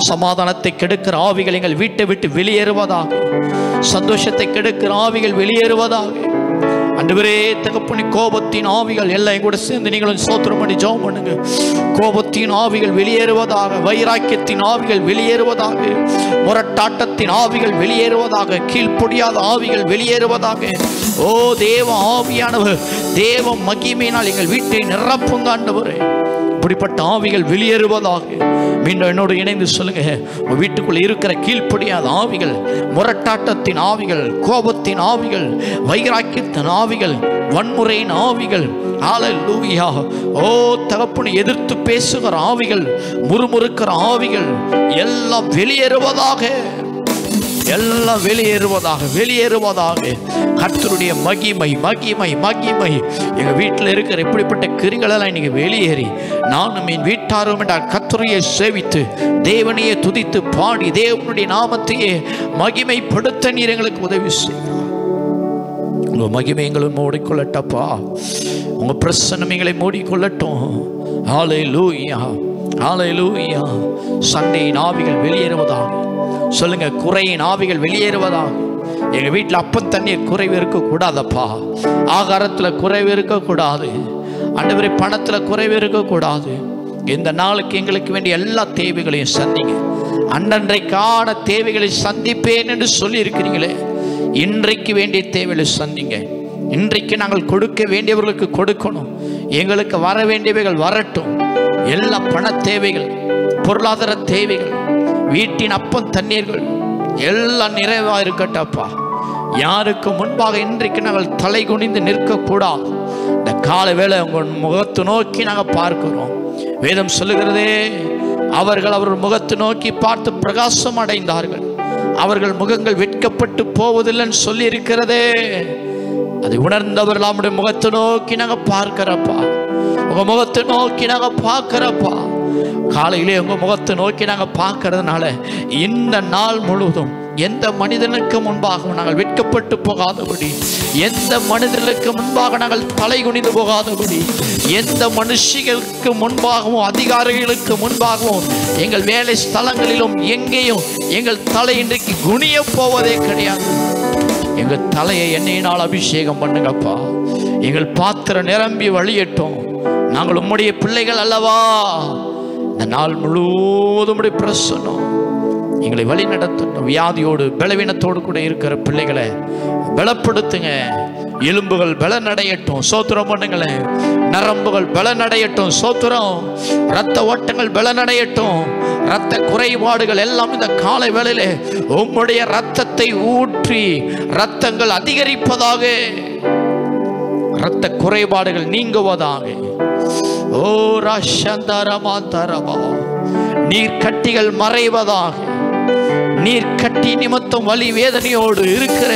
[SPEAKER 1] சமாதானத்தை கெடுக்கிற ஆவிகள் எங்கள் வீட்டை விட்டு வெளியேறுவதாக, சந்தோஷத்தை கெடுக்கிற ஆவிகள் வெளியேறுவதாக. ஆண்டவரே தகப்பனே, கோபத்தின் ஆவிகள் எல்லாம் கூட சேர்ந்து நீங்களும் சோத்திரம் பண்ணி ஜெபம் பண்ணுங்க. கோபத்தின் ஆவிகள் வெளியேறுவதாக, வைராக்கியத்தின் ஆவிகள் வெளியேறுவதாக, முரட்டாட்டத்தின் ஆவிகள் வெளியேறுவதாக, கீழ்ப்படியாத ஆவிகள் வெளியேறுவதாக. ஓ தேவ ஆவியானவர், தேவ மகிமையினால் எங்கள் வீட்டை நிரப்புங்க ஆண்டவரே. இப்படிப்பட்ட ஆவிகள் வெளியேறுவதாக. மீண்டும் என்னோடு இணைந்து சொல்லுங்க. உங்கள் வீட்டுக்குள்ள இருக்கிற கீழ்ப்படியாத ஆவிகள், முரட்டாட்டத்தின் ஆவிகள், கோபத்தின் ஆவிகள், வைராக்கியத்தின் ஆவிகள், வன்முறையின் ஆவிகள், ஹல்லேலூயா. ஓ தகப்பனை எதிர்த்து பேசுகிற ஆவிகள், முறுமுறுக்கிற ஆவிகள் எல்லாம் வெளியேறுவதாக, எல்லாம் வெளியேறுவதாக, வெளியேறுவதாக. கர்த்தருடைய மகிமை, மகிமை, மகிமை எங்க வீட்டில் இருக்கிற இப்படிப்பட்ட கிரிகளெல்லாம் இன்னைக்கு வெளியேறி நானும் என் வீட்டாரும் கர்த்தரையே சேவித்து தேவனையே துதித்து பாடி தேவனுடைய நாமத்தையே மகிமைப்படுத்த நீர் எங்களுக்கு உதவி செய்யும். உங்க மகிமை எங்களும் மூடிக்கொள்ளட்டப்பா, உங்க பிரசன்னம் எங்களை மூடிக்கொள்ளட்டும். ஹல்லேலூயா, ஹல்லேலூயா. சண்டையின் ஆவிகள் வெளியேறுவதாக சொல்லுங்க, குறையின் ஆவிகள் வெளியேறுவதாக. எங்க வீட்டில் அப்பம் தண்ணீர் குறைவு இருக்கக்கூடாதப்பா, ஆகாரத்தில் குறைவு இருக்கக்கூடாது ஆண்டவரே, பணத்தில் குறைவு இருக்கக்கூடாது. இந்த நாளுக்கு எங்களுக்கு வேண்டிய எல்லா தேவைகளையும் சந்திங்க. அன்றன்றைக்கான தேவைகளை சந்திப்பேன் என்று சொல்லி இருக்கிறீங்களே, இன்றைக்கு வேண்டிய தேவைகளை சந்திங்க. இன்றைக்கு நாங்கள் கொடுக்க வேண்டியவர்களுக்கு கொடுக்கணும், எங்களுக்கு வர வேண்டியவைகள் வரட்டும். எல்லா பண தேவைகள், பொருளாதார தேவைகள், வீட்டின் அப்பம் தண்ணீர்கள் எல்லாம் நிறைவாக இருக்கட்டப்பா. யாருக்கு முன்பாக இன்றைக்கு நாங்கள் தலை குனிந்து நிற்கக்கூடாது. இந்த கால வேளை உங்கள் முகத்தை நோக்கி நாங்கள் பார்க்கிறோம். வேதம் சொல்லுகிறதே, அவர்கள் முகத்தை நோக்கி பார்த்து பிரகாசம் அடைந்தார்கள், அவர்கள் முகங்கள் வெட்கப்பட்டு போவதில்லைன்னு சொல்லி இருக்கிறதே. அதை உணர்ந்தவர்கள் நம்முடைய முகத்தை நோக்கி நாங்கள் பார்க்கிறப்பா, உங்க முகத்தை நோக்கி நாங்கள் பார்க்கிறப்பா. காலையிலே உங்க முகத்தை நோக்கி நாங்கள் பார்க்கறதுனால இந்த நாள் முழுவதும் எந்த மனிதனுக்கு முன்பாகவும் நாங்கள் வெட்கப்பட்டு போகாதபடி, எந்த மனிதனுக்கு முன்பாக நாங்கள் தலை குனிந்து போகாதபடி, எந்த மனுஷிகளுக்கு முன்பாகவும் அதிகாரிகளுக்கு முன்பாகவும் எங்கள் வேலை ஸ்தலங்களிலும் எங்கேயும் எங்கள் தலை இன்றைக்கு குனிய போவதே கிடையாது. எங்கள் தலையை எண்ணெயினால் அபிஷேகம் பண்ணுங்கப்பா. எங்கள் பாத்திரம் நிரம்பி வழியட்டும். நாங்கள் உம்முடைய பிள்ளைகள் அல்லவா. இந்த நாள் முழுவதும் பிரசன்னம் எங்களை வழி நடத்தணும். வியாதியோடு பலவீனத்தோடு கூட இருக்கிற பிள்ளைகளை பலப்படுத்துங்க. எலும்புகள் பலனடையட்டும், சோத்திரம் பண்ணுங்களேன். நரம்புகள் பலனடையட்டும், சோத்திரம். இரத்த ஓட்டங்கள் பலனடையட்டும். இரத்த குறைபாடுகள் எல்லாம் இந்த காலை வேளையிலே உம்முடைய இரத்தத்தை ஊற்றி இரத்தங்கள் அதிகரிப்பதாக, இரத்த குறைபாடுகள் நீங்குவதாக. ஓ ராஷந்தரமா தரமா, நீர் கட்டிகள் மறைவதாக. நீர் கட்டி நிமித்தம் வலி வேதனையோடு இருக்கிற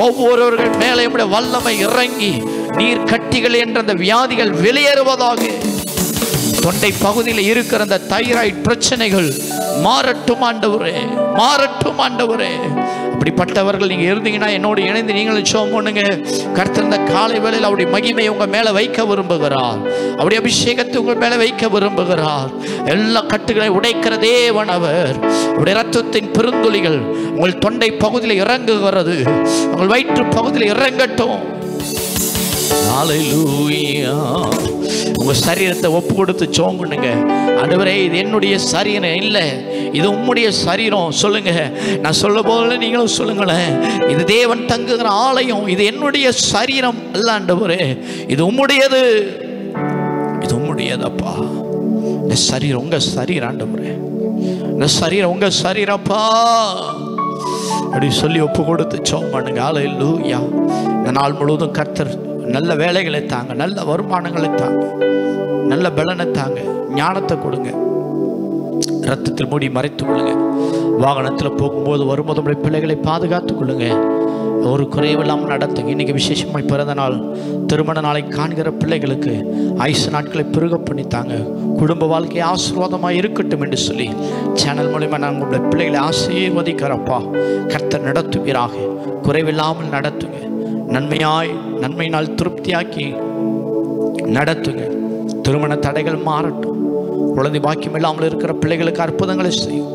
[SPEAKER 1] ஒவ்வொருவர்கள் மேலே வல்லமை இறங்கி நீர் கட்டிகள் என்ற அந்த வியாதிகள் வெளியேறுவதாக. தொண்டை பகுதியில் இருக்கிற அந்த தைராய்டு பிரச்சனைகள் மாறட்டும் ஆண்டவரே, மாறட்டும் ஆண்டவரே. அப்படிப்பட்டவர்கள் நீங்க இருந்தீங்கன்னா என்னோடு இணைந்து நீங்களும் ஜெபம் பண்ணுங்க. கர்த்தர் இந்த காலை வேளையில் அவருடைய மகிமை உங்க மேல வைக்க விரும்புகிறார். அவருடைய அபிஷேகத்தை உங்கள் மேல வைக்க விரும்புகிறார். எல்லா கட்டுகளை உடைக்கிற தேவன் அவர். அவருடைய ரத்தத்தின் பெருந்துளிகள் உங்கள் தொண்டை பகுதியில் இறங்குகிறது, உங்கள் வயிற்று பகுதியில் இறங்கட்டும். ஹல்லேலூயா. உங்க சரீரத்தை ஒப்பு கொடுத்து ஜெபம் பண்ணுங்க. ஆண்டவரே, இது என்னுடைய சரீரம் இல்லை, இது உம்முடைய சரீரம். சொல்லுங்க, நான் சொல்ல போல நீங்களும் சொல்லுங்களேன். இது தேவன் தங்குகிற ஆலயம், இது என்னுடைய சரீரம் அல்ல ஆண்டவரே, இது உம்முடையது, இது உம்முடையதப்பா. இந்த சரீரம் உங்க சரீரம் ஆண்டவரே, இந்த சரீரம் உங்க சரீரப்பா அப்படி சொல்லி ஒப்பு கொடுத்து ஜெபம் பண்ணுங்க. ஹல்லேலூயா. இந்த நாள் முழுவதும் கர்த்தர் நல்ல வேலைகளை தாங்க, நல்ல வருமானங்களை தாங்க, நல்ல பலனை தாங்க, ஞானத்தை கொடுங்க. ரத்தத்தில் மூடி மறைத்துக் கொள்ளுங்க. வாகனத்தில் போகும்போது வரும்போது நம்முடைய பிள்ளைகளை பாதுகாத்துக் கொள்ளுங்க. ஒரு குறைவில்லாமல் நடத்துங்க. இன்னைக்கு விசேஷமாய் பிறந்த நாள், திருமண நாளை காண்கிற பிள்ளைகளுக்கு ஆயுசு நாட்களை பெருக பண்ணித்தாங்க. குடும்ப வாழ்க்கை ஆசீர்வாதமாக இருக்கட்டும் என்று சொல்லி சேனல் மூலமா நான் உங்களுடைய பிள்ளைகளை ஆசீர்வதிக்கிறப்பா. கர்த்தர் நடத்துவீராக, குறைவில்லாமல் நடத்துங்க. நன்மையினால் திருப்தியாக்கி நடத்துங்க. திருமண தடைகள் மாறட்டும். குழந்தை பாக்கியம் இல்லாமல் இருக்கிற பிள்ளைகளுக்கு அற்புதங்களை செய்யும்.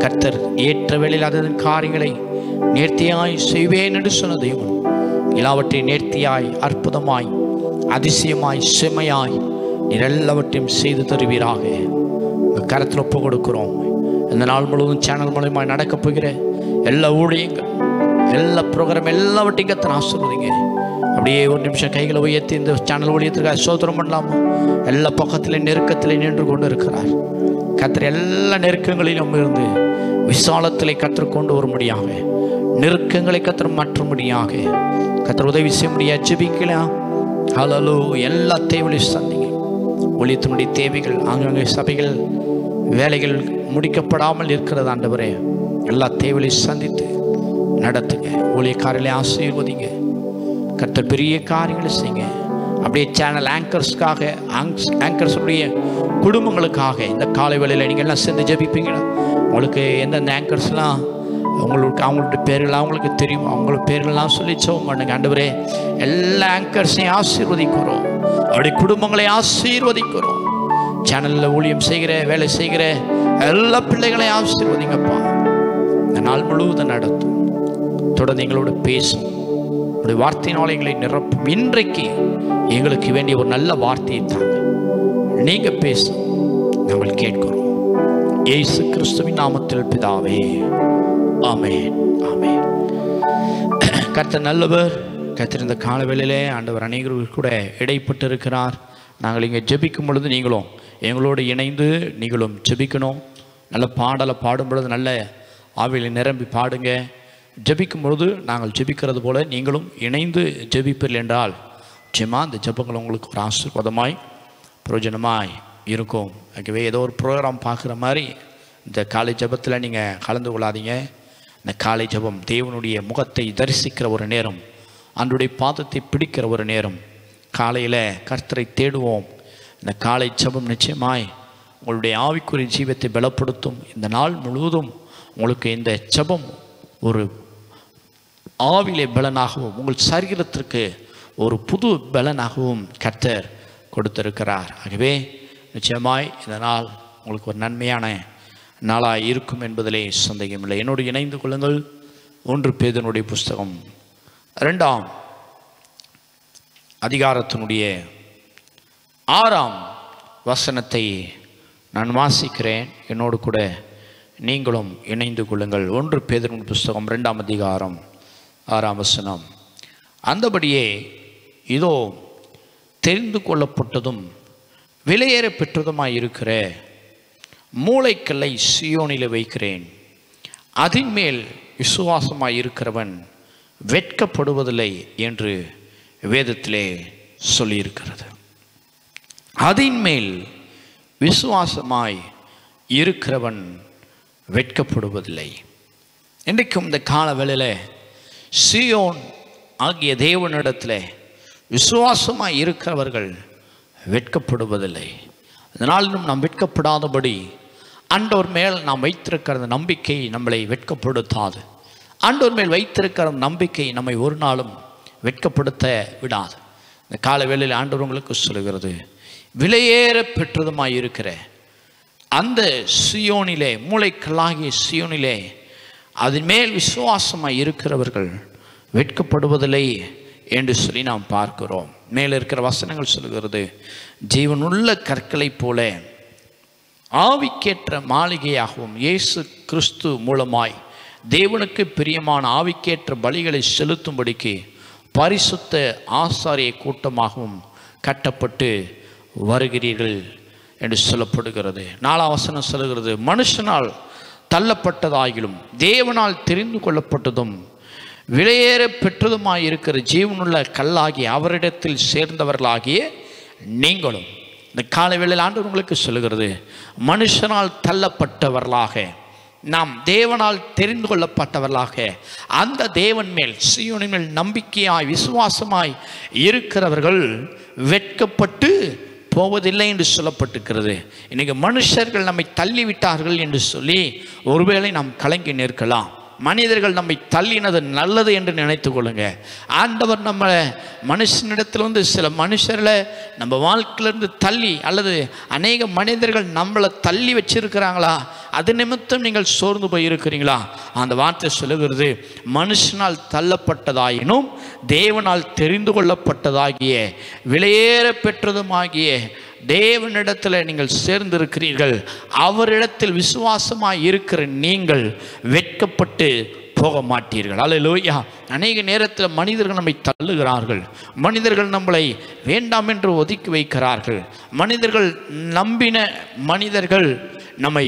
[SPEAKER 1] கர்த்தர் ஏற்ற வேளையில் அதன் காரியங்களை நேர்த்தியாய் செய்வேன் என்று சொன்ன தேவன் எல்லாவற்றையும் நேர்த்தியாய், அற்புதமாய், அதிசயமாய், செம்மையாய் நீர் எல்லாவற்றையும் செய்து தருவீராக. உங்கள் கரத்தில் ஒப்பு கொடுக்கிறோம். இந்த நாள் முழுவதும் சேனல் மூலமாக நடக்கப் போகிற எல்லா ஊழியங்கள், எல்லா ப்ரோக்ராம் எல்லாவற்றையும் கர்த்தர் ஆசீர்வதிங்க. அப்படியே ஒரு நிமிஷம் கைகளை உயர்த்தி இந்த சேனல் ஊழியத்திற்காக ஸ்தோத்திரம் பண்ணலாமா? எல்லா பக்கத்திலே நெருக்கத்தில் நின்று கொண்டு இருக்கிறார் கர்த்தர். எல்லா நெருக்கங்களிலும் இருந்து விசாலத்திலே கற்றுக்கொண்டு வரும்படியாக, நெருக்கங்களை கர்த்தர் மாற்றும்படியாக கர்த்தர் உதவி செய்ய முடியாது. ஜெபிக்கலாம். ஹல்லேலூயா. எல்லா தேவைகளையும் சந்திங்க. ஊழியத்தினுடைய தேவைகள், ஆங்காங்கே சபைகள் வேலைகள் முடிக்கப்படாமல் இருக்கிறது ஆண்டவரே, எல்லா தேவைகளையும் சந்தித்து நடத்துங்க. ஊழியக்காரர்களை ஆசீர்வதிங்க. கர்த்தர் பெரிய காரியங்களை செய்யுங்க. அப்படியே சேனல் ஆங்கர்ஸ்க்காக, ஆங்கர்ஸுடைய குடும்பங்களுக்காக இந்த காலை வேளையில் நீங்கள் எல்லாம் சேர்ந்து ஜெபிப்பீங்களா? உங்களுக்கு எந்தெந்த ஆங்கர்ஸ்லாம் அவங்களுடைய பேர்கள்லாம் அவங்களுக்கு தெரியும், அவங்களோட பேர்கள்லாம் சொல்லி ஜெபம் பண்ணுங்க. ஆண்டவரே, எல்லா ஆங்கர்ஸையும் ஆசீர்வதிக்கிறோம், அவருடைய குடும்பங்களை ஆசீர்வதிக்கிறோம். சேனலில் ஊழியம் செய்கிற, வேலை செய்கிற எல்லா பிள்ளைகளையும் ஆசீர்வதிங்கப்பா. இந்த நாள் முழுவதும் நடத்தும். தொடர்ந்து எங்களோட பேசும். உடைய வார்த்தையினால எங்களை நிரப்பும். இன்றைக்கு எங்களுக்கு வேண்டிய ஒரு நல்ல வார்த்தையை தாங்க. நீங்க பேசும், நாங்கள் கேட்கிறோம். இயேசு கிறிஸ்துவின் நாமத்தில் பிதாவே, ஆமென், ஆமென். கர்த்தர் நல்லவர். கர்த்தர் இந்த கால வேளையிலே ஆண்டவர் அநேகருக்கு கூட இடைப்பட்டு இருக்கிறார். நாங்கள் இங்கே ஜெபிக்கும் பொழுது நீங்களும் எங்களோடு இணைந்து நீங்களும் ஜெபிக்கணும். நல்ல பாடலை பாடும் பொழுது நல்ல ஆவியில் நிரம்பி பாடுங்க. ஜெபிக்கும் பொழுது நாங்கள் ஜெபிக்கிறது போல நீங்களும் இணைந்து ஜெபிப்பீர்கள் என்றால் நிச்சயமாக அந்த ஜெபங்கள் உங்களுக்கு ஒரு ஆசீர்வாதமாய் பிரயோஜனமாய் இருக்கும். ஆகவே ஏதோ ஒரு ப்ரோக்ராம் பார்க்குற மாதிரி இந்த காலை ஜெபத்தில் நீங்கள் கலந்து கொள்ளாதீங்க. இந்த காலை ஜெபம் தேவனுடைய முகத்தை தரிசிக்கிற ஒரு நேரம், அன்றைய பாதத்தை பிடிக்கிற ஒரு நேரம். காலையில் கர்த்தரை தேடுவோம். இந்த காலை ஜெபம் நிச்சயமாய் உங்களுடைய ஆவிக்குரிய ஜீவத்தை பலப்படுத்தும். இந்த நாள் முழுவதும் உங்களுக்கு இந்த ஜெபம் ஒரு ஆவிலே பலனாகவும் உங்கள் சரீரத்திற்கு ஒரு புது பலனாகவும் கர்த்தர் கொடுத்திருக்கிறார். ஆகவே நிச்சயமாய் இந்த நாள் உங்களுக்கு ஒரு நன்மையான நாளாக இருக்கும் என்பதிலே சந்தேகமில்லை. என்னோடு இணைந்து கொள்ளுங்கள். 1 பேதுருவினுடைய புஸ்தகம் 2ஆம் அதிகாரத்தினுடைய 6ஆம் வசனத்தை நான் வாசிக்கிறேன். என்னோடு கூட நீங்களும் இணைந்து கொள்ளுங்கள். 1 பேதுருவின் புஸ்தகம் 2ஆம் அதிகாரம் 6ஆம் வசனம். அந்தபடியே இதோ தெரிந்து கொள்ளப்பட்டதும் விலையேற பெற்றதுமாயிருக்கிற மூளைக்கல்லை சீயோனில் வைக்கிறேன். அதன் மேல் விசுவாசமாயிருக்கிறவன் வெட்கப்படுவதில்லை என்று வேதத்திலே சொல்லியிருக்கிறது. அதின் மேல் விசுவாசமாய் இருக்கிறவன் வெட்கப்படுவதில்லை. இன்றைக்கும் இந்த கால வேளையில் சீயோன் ஆகிய தேவனிடத்தில் விசுவாசமாய் இருக்கிறவர்கள் வெட்கப்படுவதில்லை. அதனாலும் நாம் வெட்கப்படாதபடி ஆண்டவர் மேல் நாம் வைத்திருக்கிற நம்பிக்கை நம்மளை வெட்கப்படுத்தாது. ஆண்டவர் மேல் வைத்திருக்கிற நம்பிக்கை நம்மை ஒரு நாளும் வெட்கப்படுத்த விடாது. இந்த கால வேளையில் ஆண்டவர் உங்களுக்கு சொல்லுகிறது, விலையேற பெற்றதுமாய் இருக்கிற அந்த சீயோனிலே, மூளைக்கல்லாகிய சீயோனிலே அதன் மேல் விசுவாசமாய் இருக்கிறவர்கள் வெட்கப்படுவதில்லை என்று சொல்லி நாம் பார்க்கிறோம். மேலே இருக்கிற வசனங்கள் சொல்லுகிறது, ஜீவனுள்ள கற்களை போல ஆவிக்கேற்ற மாளிகையாகவும் இயேசு கிறிஸ்து மூலமாய் தேவனுக்கு பிரியமான ஆவிக்கேற்ற பலிகளை செலுத்தும்படிக்கு பரிசுத்த ஆசாரிய கூட்டமாகவும் கட்டப்பட்டு வருகிறீர்கள் என்று சொல்லப்படுகிறது. 4ஆம் வசனம் சொல்லுகிறது, மனுஷனால் தள்ளப்பட்டதாகிலும் தேவனால் தெரிந்து கொள்ளப்பட்டதும் விலையேற பெற்றதுமாய் இருக்கிற ஜீவனுள்ள கல்லாகிய அவரிடத்தில் சேர்ந்தவர்களாகிய நீங்களும். இந்த காலை வேளையில் ஆண்டவர் உங்களுக்கு சொல்லுகிறது, மனுஷனால் தள்ளப்பட்டவர்களாக நாம் தேவனால் தெரிந்து கொள்ளப்பட்டவர்களாக அந்த தேவன் மேல், சீயோனின் மேல் நம்பிக்கையாய் விசுவாசமாய் இருக்கிறவர்கள் வெட்கப்பட்டு போவதில்லை என்று சொல்லப்பட்டிருக்கிறது. இன்றைக்கு மனுஷர்கள் நம்மை தள்ளிவிட்டார்கள் என்று சொல்லி ஒருவேளை நாம் கலங்கி நிற்கலாம். மனிதர்கள் நம்மை தள்ளினது நல்லது என்று நினைத்து கொள்ளுங்க. ஆண்டவர் நம்ம மனுஷனிடத்திலிருந்து சில மனுஷர்களை நம்ம வாழ்க்கையிலிருந்து தள்ளி, அல்லது அநேக மனிதர்கள் நம்மளை தள்ளி வச்சிருக்கிறாங்களா, அது நிமித்தம் நீங்கள் சோர்ந்து போய் இருக்கிறீங்களா? அந்த வார்த்தை சொல்லுகிறது, மனுஷனால் தள்ளப்பட்டதாயினும் தேவனால் தெரிந்து கொள்ளப்பட்டதாகிய விலையேற பெற்றதுமாகிய தேவனிடத்தில் நீங்கள் சேர்ந்திருக்கிறீர்கள். அவரிடத்தில் விசுவாசமாய் இருக்கிற நீங்கள் வெட்கப்பட்டு போக மாட்டீர்கள். அல்லேலூயா. அநேக நேரத்தில் மனிதர்கள் நம்மை தள்ளுகிறார்கள், மனிதர்கள் நம்மளை வேண்டாம் என்று ஒதுக்கி வைக்கிறார்கள், மனிதர்கள் நம்பின மனிதர்கள் நம்மை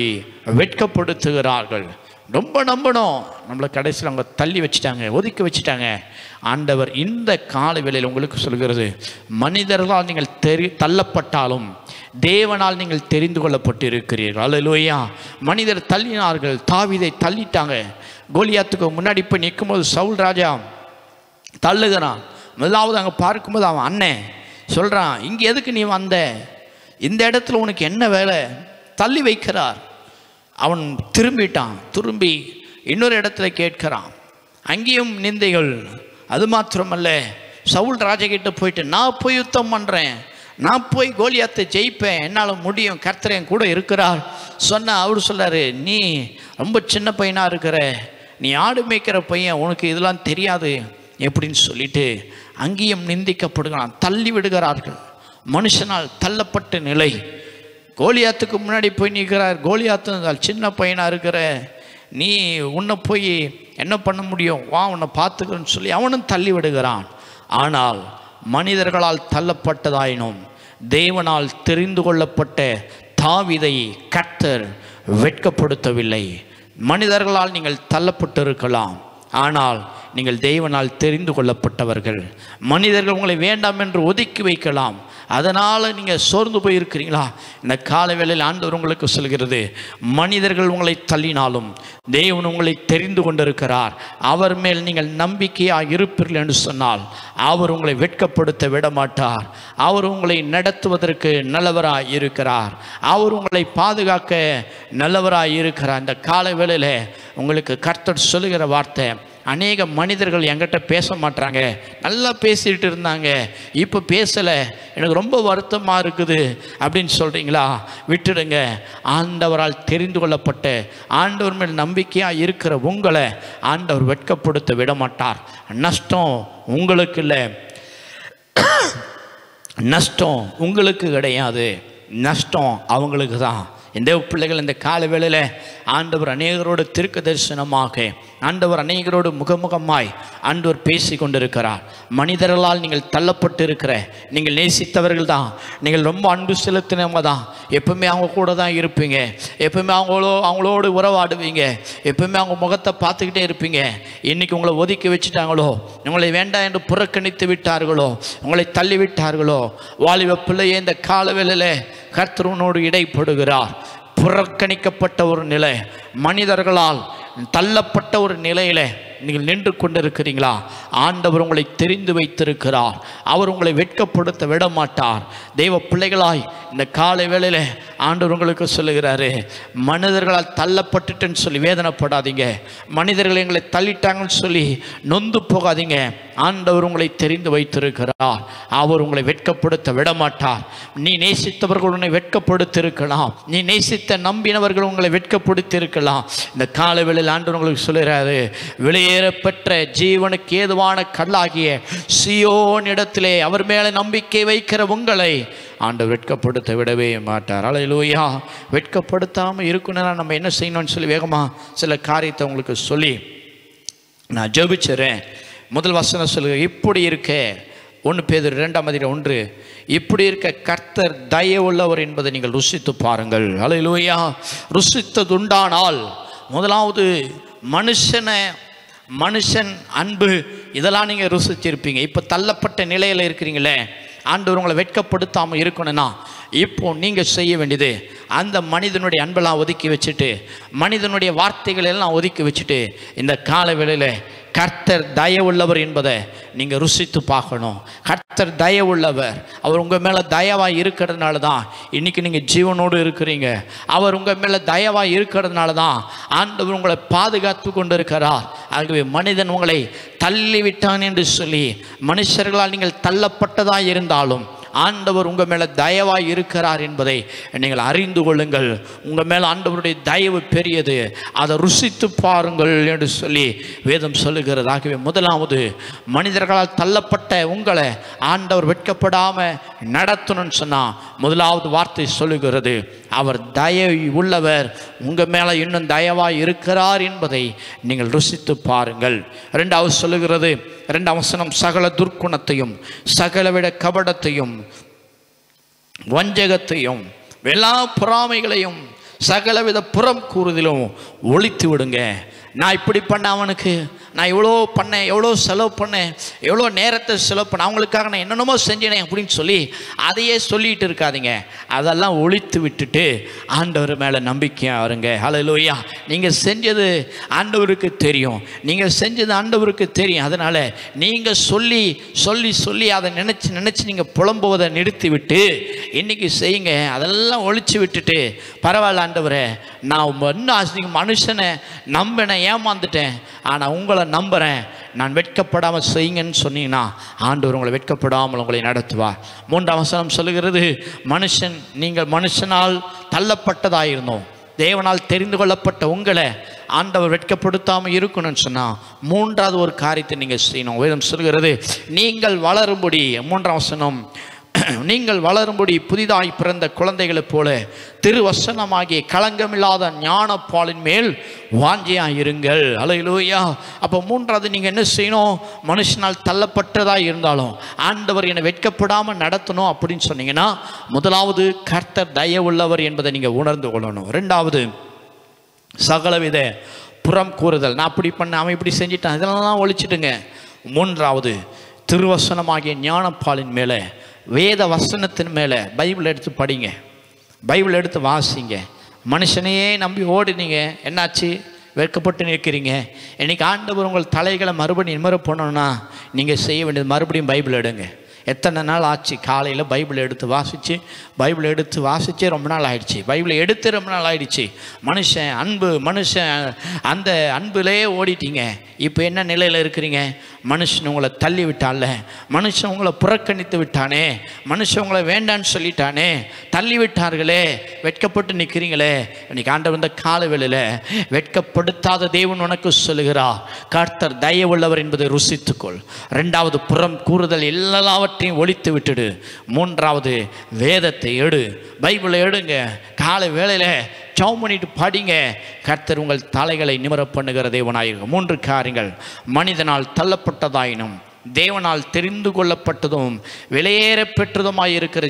[SPEAKER 1] வெட்கப்படுத்துகிறார்கள். ரொம்ப நம்பணும், நம்மளை கடைசியில் அவங்க தள்ளி வச்சுட்டாங்க, ஒதுக்கி வச்சுட்டாங்க. ஆண்டவர் இந்த கால வேளையில் உங்களுக்கு சொல்கிறது, மனிதர்களால் நீங்கள் தள்ளப்பட்டாலும் தேவனால் நீங்கள் தெரிந்து கொள்ளப்பட்டு இருக்கிறீர்கள். அல்லேலூயா. மனிதர் தள்ளினார்கள், தாவீதை தள்ளிட்டாங்க. கோலியாத்துக்கு முன்னாடி போய் நிற்கும்போது சவுல் ராஜா தள்ளுகிறான். முதலாவது அங்கே பார்க்கும்போது அவன் அண்ணன் சொல்கிறான், இங்கே எதுக்கு நீ வந்த, இந்த இடத்துல உனக்கு என்ன வேலை? தள்ளி வைக்கிறார். அவன் திரும்பிட்டான். திரும்பி இன்னொரு இடத்துல கேட்கிறான், அங்கேயும் நிந்தைகள். அது மாத்திரமல்ல, சவுல் ராஜகிட்ட போயிட்டு, நான் போய் யுத்தம் பண்ணுறேன், நான் போய் கோலியாத்தை ஜெயிப்பேன், என்னால் முடியும், கர்த்தர் என் கூட இருக்கிறார் சொன்ன அவர் சொல்கிறாரு, நீ ரொம்ப சின்ன பையனாக இருக்கிற, நீ ஆடு மேய்க்கிற பையன், உனக்கு இதெல்லாம் தெரியாது எப்படின்னு சொல்லிட்டு அங்கேயும் நிந்திக்கப்படுகிறான், தள்ளி விடுகிறார்கள். மனுஷனால் தள்ளப்பட்ட நிலை. கோலியாத்துக்கு முன்னாடி போய் நிற்கிறார். கோலியாத்து சின்ன பையனாக இருக்கிற, நீ உன்னை போய் என்ன பண்ண முடியும், வா உன்னை பார்த்துக்கிறேன்னு சொல்லி அவனும் தள்ளி விடுகிறான். ஆனால் மனிதர்களால் தள்ளப்பட்டதாயினும் தேவனால் தெரிந்து கொள்ளப்பட்ட தாவீதை கர்த்தர் வெட்கப்படுத்தவில்லை. மனிதர்களால் நீங்கள் தள்ளப்பட்டு இருக்கலாம், ஆனால் நீங்கள் தேவனால் தெரிந்து கொள்ளப்பட்டவர்கள். மனிதர்கள் உங்களை வேண்டாம் என்று ஒதுக்கி வைக்கலாம், அதனால் நீங்கள் சோர்ந்து போயிருக்கிறீங்களா? இந்த கால வேளையில் ஆண்டவர் உங்களுக்கு சொல்கிறது, மனிதர்கள் உங்களை தள்ளினாலும் தேவன் உங்களை தெரிந்து கொண்டிருக்கிறார். அவர் மேல் நீங்கள் நம்பிக்கையாக இருப்பீர்கள் என்று சொன்னால் அவர் உங்களை வெட்கப்படுத்த விட மாட்டார். அவர் உங்களை நடத்துவதற்கு நல்லவராக இருக்கிறார். அவர் உங்களை பாதுகாக்க நல்லவராக இருக்கிறார். இந்த கால வேளையில் உங்களுக்கு கர்த்தர் சொல்லுகிற வார்த்தை, அநேக மனிதர்கள் என்கிட்ட பேச மாட்டாங்க, நல்லா பேசிகிட்டு இருந்தாங்க, இப்போ பேசலை, எனக்கு ரொம்ப வருத்தமாக இருக்குது அப்படின்னு சொல்கிறீங்களா? விட்டுடுங்க. ஆண்டவரால் தெரிந்து கொள்ளப்பட்ட, ஆண்டவர் மேல் நம்பிக்கையாக இருக்கிற உங்களை ஆண்டவர் வெட்கப்படுத்த விட மாட்டார். நஷ்டம் உங்களுக்கு இல்லை, நஷ்டம் உங்களுக்கு கிடையாது, நஷ்டம் அவங்களுக்கு தான். இந்த பிள்ளைகள் இந்த கால வேளையில் ஆண்டவர் அநேகரோடு தீர்க்க தரிசனமாக, ஆண்டவர் அநேகரோடு முகமுகமாய் ஆண்டவர் பேசி கொண்டிருக்கிறார். மனிதர்களால் நீங்கள் தள்ளப்பட்டு இருக்கிற, நீங்கள் நேசித்தவர்கள் தான், நீங்கள் ரொம்ப அன்பு செலுத்தினவங்க தான், எப்பவுமே அவங்க கூட தான் இருப்பீங்க, எப்பவுமே அவங்களோடு உறவாடுவீங்க, எப்பவுமே அவங்க முகத்தை பார்த்துக்கிட்டே இருப்பீங்க. இன்றைக்கி உங்களை ஒதுக்கி வச்சுட்டாங்களோ, உங்களை வேண்டாம் என்று புறக்கணித்து விட்டார்களோ, உங்களை தள்ளி விட்டார்களோ, வாலிப பிள்ளையே இந்த காலவேளையில் கர்த்தர் உன்னோடு இடைப்படுகிறார். புறக்கணிக்கப்பட்ட ஒரு நிலை, மனிதர்களால் தள்ளப்பட்ட ஒரு நிலையில் நீங்கள் நின்று கொண்டிருக்கிறீங்களா? ஆண்டவர் உங்களை தெரிந்து வைத்திருக்கிறார். அவர் உங்களை வெட்கப்படுத்த விட மாட்டார். தெய்வ பிள்ளைகளாய் இந்த காலை வேளையில் ஆண்டவர் உங்களுக்கு சொல்லுகிறாரு, மனிதர்களால் தள்ளப்பட்டுட்டேன்னு சொல்லி வேதனைப்படாதீங்க, மனிதர்கள் எங்களை தள்ளிட்டாங்கன்னு சொல்லி நொந்து போகாதீங்க. ஆண்டவர் உங்களை தெரிந்து வைத்திருக்கிறார். அவர் உங்களை வெட்கப்படுத்த விட மாட்டார். நீ நேசித்தவர்கள் உன்னை வெட்கப்படுத்தியிருக்கலாம், நீ நேசித்த நம்பினவர்கள் உங்களை வெட்கப்படுத்தியிருக்கலாம். இந்த காலை வேளையில் ஆண்டவர் உங்களுக்கு சொல்லுகிறாரு, வெளியேறப்பெற்ற ஜீவனுக்கு ஏதுவான கல்லாகிய சீயோன் இடத்திலே அவர் மேலே நம்பிக்கை வைக்கிற உங்களை ஆண்டவர் வெட்கப்படுத்த விடவே மாட்டார். அல்லேலூயா. வெட்கப்படுத்தாமல் இருக்கணும்னா நம்ம என்ன செய்யணும்னு சொல்லி வேகமாக சில காரியத்தை உங்களுக்கு சொல்லி நான் ஜெபிச்சிறேன். முதல் வசனம் சொல்லுங்க, இப்படி இருக்க 1 பேதுரு 2:1, இப்படி இருக்க கர்த்தர் தயவுள்ளவர் என்பதை நீங்கள் ருசித்து பாருங்கள். அல்லேலூயா. ருசித்ததுண்டானால் முதலாவது மனுஷன் அன்பு இதெல்லாம் நீங்கள் ருசிச்சிருப்பீங்க. இப்போ தள்ளப்பட்ட நிலையில் இருக்கிறீங்களே, ஆண்டவர் உங்களை வெட்கப்படுத்தாமல் இருக்கணும்னா இப்போ நீங்கள் செய்ய வேண்டியது, அந்த மனிதனுடைய அன்பெல்லாம் ஒதுக்கி வச்சுட்டு, மனிதனுடைய வார்த்தைகள் எல்லாம் ஒதுக்கி வச்சுட்டு, இந்த கால வேளையில் கர்த்தர் தயவுள்ளவர் என்பதை நீங்கள் ருசித்து பார்க்கணும். கர்த்தர் தயவுள்ளவர். அவர் உங்கள் மேலே தயவாக இருக்கிறதுனால தான் இன்றைக்கி நீங்கள் ஜீவனோடு இருக்கிறீங்க. அவர் உங்கள் மேலே தயவாக இருக்கிறதுனால தான் ஆண்டவர் உங்களை பாதுகாத்து கொண்டு இருக்கிறார். ஆகவே மனிதன் உங்களை தள்ளிவிட்டான் என்று சொல்லி, மனுஷர்களால் நீங்கள் தள்ளப்பட்டதாக இருந்தாலும் ஆண்டவர் உங்கள் மேலே தயவாய் இருக்கிறார் என்பதை நீங்கள் அறிந்து கொள்ளுங்கள். உங்கள் மேலே ஆண்டவருடைய தயவு பெரியது, அதை ருசித்து பாருங்கள் என்று சொல்லி வேதம் சொல்லுகிறது. ஆகவே முதலாவது மனிதர்களால் தள்ளப்பட்ட உங்களை ஆண்டவர் வெட்கப்படாமல் நடத்தணும்னு சொன்னால் முதலாவது வார்த்தை சொல்லுகிறது, அவர் தயவு உள்ளவர், உங்கள் மேலே இன்னும் தயவாய் இருக்கிறார் என்பதை நீங்கள் ருசித்து பாருங்கள். ரெண்டாவது சொல்லுகிறது, 2ஆம் வசனம், சகல துர்க்குணத்தையும் சகலவிட கபடத்தையும் வஞ்சகத்தையும் எல்லா பொறாமைகளையும் சகலவித புறம் கூறுதலும் ஒழித்து விடுங்க. நான் இப்படி பண்ண, அவனுக்கு நான் இவ்வளோ பண்ணேன், எவ்வளோ செலவு பண்ணேன், எவ்வளோ நேரத்தை செலவு பண்ணேன், அவங்களுக்காக நான் என்னென்னமோ செஞ்சேனே அப்படின்னு சொல்லி அதையே சொல்லிகிட்டு இருக்காதீங்க. அதெல்லாம் ஒழித்து விட்டுட்டு ஆண்டவர் மேலே நம்பிக்கையாக வருங்க. ஹல்லேலூயா. நீங்கள் செஞ்சது ஆண்டவருக்கு தெரியும், நீங்கள் செஞ்சது ஆண்டவருக்கு தெரியும். அதனால் நீங்கள் சொல்லி சொல்லி சொல்லி அதை நினச்சி நீங்கள் புலம்புவதை நிறுத்திவிட்டு இன்றைக்கி செய்யுங்க. அதெல்லாம் ஒழிச்சு விட்டுட்டு, பரவாயில்ல ஆண்டவரே, நான் இன்னும் மனுஷனை நம்பினேன், ஏமாந்துட்டேன், ஆனால் உங்களை நம்புகிறேன், நான் வெட்கப்படாமல் செய்யுங்கன்னு சொன்னீங்கன்னா ஆண்டவர் உங்களை வெட்கப்படாமல் உங்களை நடத்துவார். 3ஆம் வசனம் சொல்லுகிறது, நீங்கள் மனுஷனால் தள்ளப்பட்டதாயிருந்தோம், தேவனால் தெரிந்து கொள்ளப்பட்ட உங்களை ஆண்டவர் வெட்கப்படுத்தாமல் இருக்கணும்னு சொன்னால் மூன்றாவது ஒரு காரியத்தை நீங்கள் செய்யணும். வேதம் சொல்கிறது, நீங்கள் வளரும்படி, 3ஆம் வசனம், நீங்கள் வளரும்படி புதிதாய் பிறந்த குழந்தைகளைப் போல திருவசனமாகிய களங்கமில்லாத ஞானப்பாலின் மேல் வாஞ்சியாக இருங்கள். அல்லேலூயா. அப்போ மூன்றாவது நீங்கள் என்ன செய்யணும்? மனுஷனால் தள்ளப்பட்டதாக இருந்தாலும் ஆண்டவர் என்னை வெட்கப்படாமல் நடத்தணும் அப்படின்னு சொன்னீங்கன்னா முதலாவது கர்த்தர் தயவுள்ளவர் என்பதை நீங்கள் உணர்ந்து கொள்ளணும். ரெண்டாவது சகலவித புறம் கூறுதல், நான் அப்படி பண்ண, அவன் இப்படி செஞ்சிட்டான், இதெல்லாம் ஒழிச்சிட்டுங்க. மூன்றாவது திருவசனமாகிய ஞானப்பாலின் மேலே, வேத வசனத்தின் மேலே பைபிள் எடுத்து படிங்க, பைபிள் எடுத்து வாசிங்க. மனுஷனையே நம்பி ஓடினீங்க, என்னாச்சு? வெட்கப்பட்டு நிற்கிறீங்க. இன்றைக்கி ஆண்டவர் உங்கள் தலைகளை மறுபடியும் நிம்மற போனோன்னா நீங்கள் செய்ய வேண்டியது மறுபடியும் பைபிள் எடுங்க. எத்தனை நாள் ஆச்சு? காலையில் பைபிள் எடுத்து வாசித்து ரொம்ப நாள் ஆயிடுச்சு. பைபிளை எடுத்து ரொம்ப நாள் ஆயிடுச்சு. மனுஷன் அந்த அன்பிலே ஓடிட்டீங்க. இப்போ என்ன நிலையில் இருக்கிறீங்க? மனுஷன் உங்களை தள்ளி விட்டான்ல, மனுஷன் உங்களை புறக்கணித்து விட்டானே, மனுஷன் உங்களை வேண்டான்னு சொல்லிட்டானே, தள்ளி விட்டார்களே, வெட்கப்பட்டு நிற்கிறீங்களே. இன்னைக்கு ஆண்டவர் இந்த கால வேளையில் வெட்கப்படுத்தாத தேவன் உனக்கு சொல்லுகிறார், கர்த்தர் தயவுள்ளவர் என்பதை ருசித்துக்கொள். ரெண்டாவது, புறம் கூறுதல் எல்லாவற்றையும் ஒழித்து விட்டுடு. மூன்றாவது, வேதத்தை எடு, பைபிளை எடுங்க. காலை வேளையில் ஜெபம் பண்ணிட்டு படிங்க. கர்த்தர் உங்கள் தலைகளை நிமிர பண்ணுகிற தேவனாயிருக்கும். 3 காரியங்கள்: மனிதனால் தள்ளப்பட்டதாயினும் தேவனால் தெரிந்து கொள்ளப்பட்டதும் விலையேற பெற்றதுமாய் இருக்கிற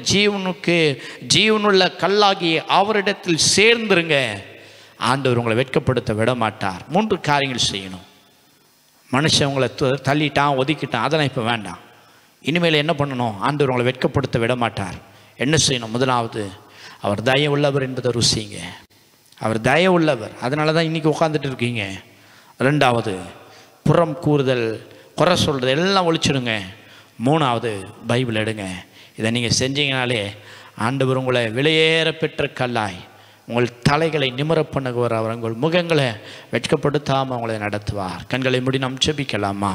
[SPEAKER 1] ஜீவனுள்ள கல்லாகி அவரிடத்தில் சேர்ந்துருங்க. ஆண்டவர் உங்களை வெட்கப்படுத்த விட மாட்டார். 3 காரியங்கள் செய்யணும். மனுஷன் உங்களை தள்ளிட்டான், ஒதுக்கிட்டான், அதெல்லாம் இப்போ வேண்டாம். இனிமேல் என்ன பண்ணணும்? ஆண்டவர் உங்களை வெட்கப்படுத்த விட மாட்டார். என்ன செய்யணும்? முதலாவது, அவர் தயவு உள்ளவர் என்பதை ருசிங்க. அவர் தயவு உள்ளவர், அதனால தான் இன்றைக்கி உட்காந்துட்டு இருக்கீங்க. ரெண்டாவது, புறம் கூறுதல், குறை சொல்கிறது எல்லாம் ஒழிச்சிடுங்க. மூணாவது, பைபிள் எடுங்க. இதை நீங்கள் செஞ்சீங்கனாலே ஆண்டவர் உங்களை விலையேற பெற்ற கல்லாய் உங்கள் தலைகளை நிமிர பண்ணுவார். அவர் உங்கள் முகங்களை வெட்கப்படுத்தாமல் உங்களை நடத்துவார். கண்களை மூடி நாம் ஜெபிக்கலாமா?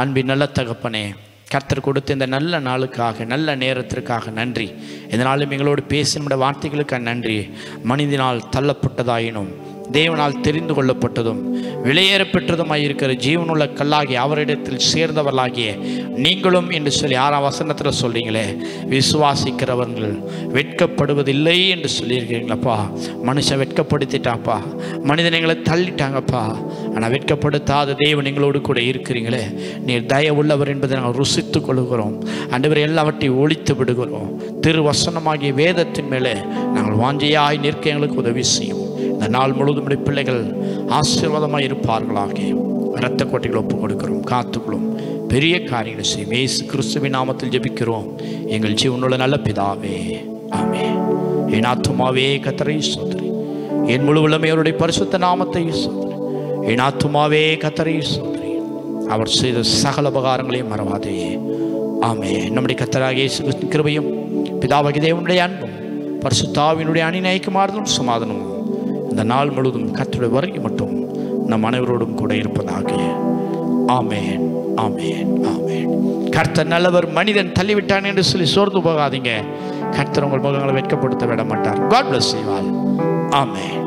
[SPEAKER 1] அன்பின் நல்ல தகப்பனே, கர்த்தர் கொடுத்த இந்த நல்ல நாளுக்காக, நல்ல நேரத்திற்காக நன்றி. இதனாலும் எங்களோடு பேசின வார்த்தைகளுக்கு நன்றி. மனிதனால் தள்ளப்பட்டதாயினும் தேவனால் தெரிந்து கொள்ளப்பட்டதும் விலையேற பெற்றதுமாய் இருக்கிற ஜீவனுள்ள கல்லாகி அவரிடத்தில் சேர்ந்தவர்களாகிய நீங்களும் என்று சொல்லி 6ஆம் வசனத்தில் சொல்றீங்களே, விசுவாசிக்கிறவர்கள் வெட்கப்படுவதில்லை என்று சொல்லியிருக்கீங்களப்பா. மனுஷன் வெட்கப்படுத்திட்டாப்பா, மனிதனைங்களை தள்ளிட்டாங்கப்பா. ஆனால் வெட்கப்படுத்தாத தேவன் எங்களோடு கூட இருக்கிறீங்களே, நீர் தயவுள்ளவர் என்பதை நாங்கள் ருசித்து கொள்கிறோம். ஆண்டவரே, எல்லாவற்றையும் ஒழித்து விடுகிறோம். திருவசனமாகிய வேதத்தின் மேலே நாங்கள் வாஞ்சையாய் நிற்க எங்களுக்கு உதவி செய்யும். இந்த நாள் முழுவதும் பிள்ளைகள் ஆசீர்வாதமாக இருப்பார்களாக இரத்த கோட்டைகள் ஒப்புக் கொடுக்கிறோம். காத்துக்குள்ளும் பெரிய காரியங்களை செய்யும். இயேசு கிறிஸ்துவின் நாமத்தில் ஜெபிக்கிறோம் எங்கள் ஜீவனுள்ள நல்ல பிதாவே, ஆமென். என் ஆத்துமாவே கர்த்தரை ஸ்தோத்திரி, என் முழு உள்ளமே அவருடைய பரிசுத்த நாமத்தை ஸ்தோத்திரி. என் ஆத்துமாவே கர்த்தரை ஸ்தோத்திரி, அவர் செய்த சகல உபகாரங்களையும் மறவாதே. ஆமென். நம்முடைய கர்த்தராகிய இயேசு கிறிஸ்துவின் கிருபையும் பிதாவாகிய தேவனுடைய அன்பும் பரிசுத்த ஆவியினுடைய அணிநயக்குமாறுதலும் சமாதானமும் இந்த நாள் முழுவதும் கர்த்தருடைய வருகை மட்டும் நம் அனைவரோடும் கூட இருப்பதாக. ஆமென், ஆமென், ஆமென். கர்த்தர் நல்லவர், மனிதன் தள்ளிவிட்டான் என்று சொல்லி சோர்ந்து போகாதீங்க. கர்த்தர் உங்கள் முகங்களை வெட்கப்படுத்த விட மாட்டார். God bless you all. Amen.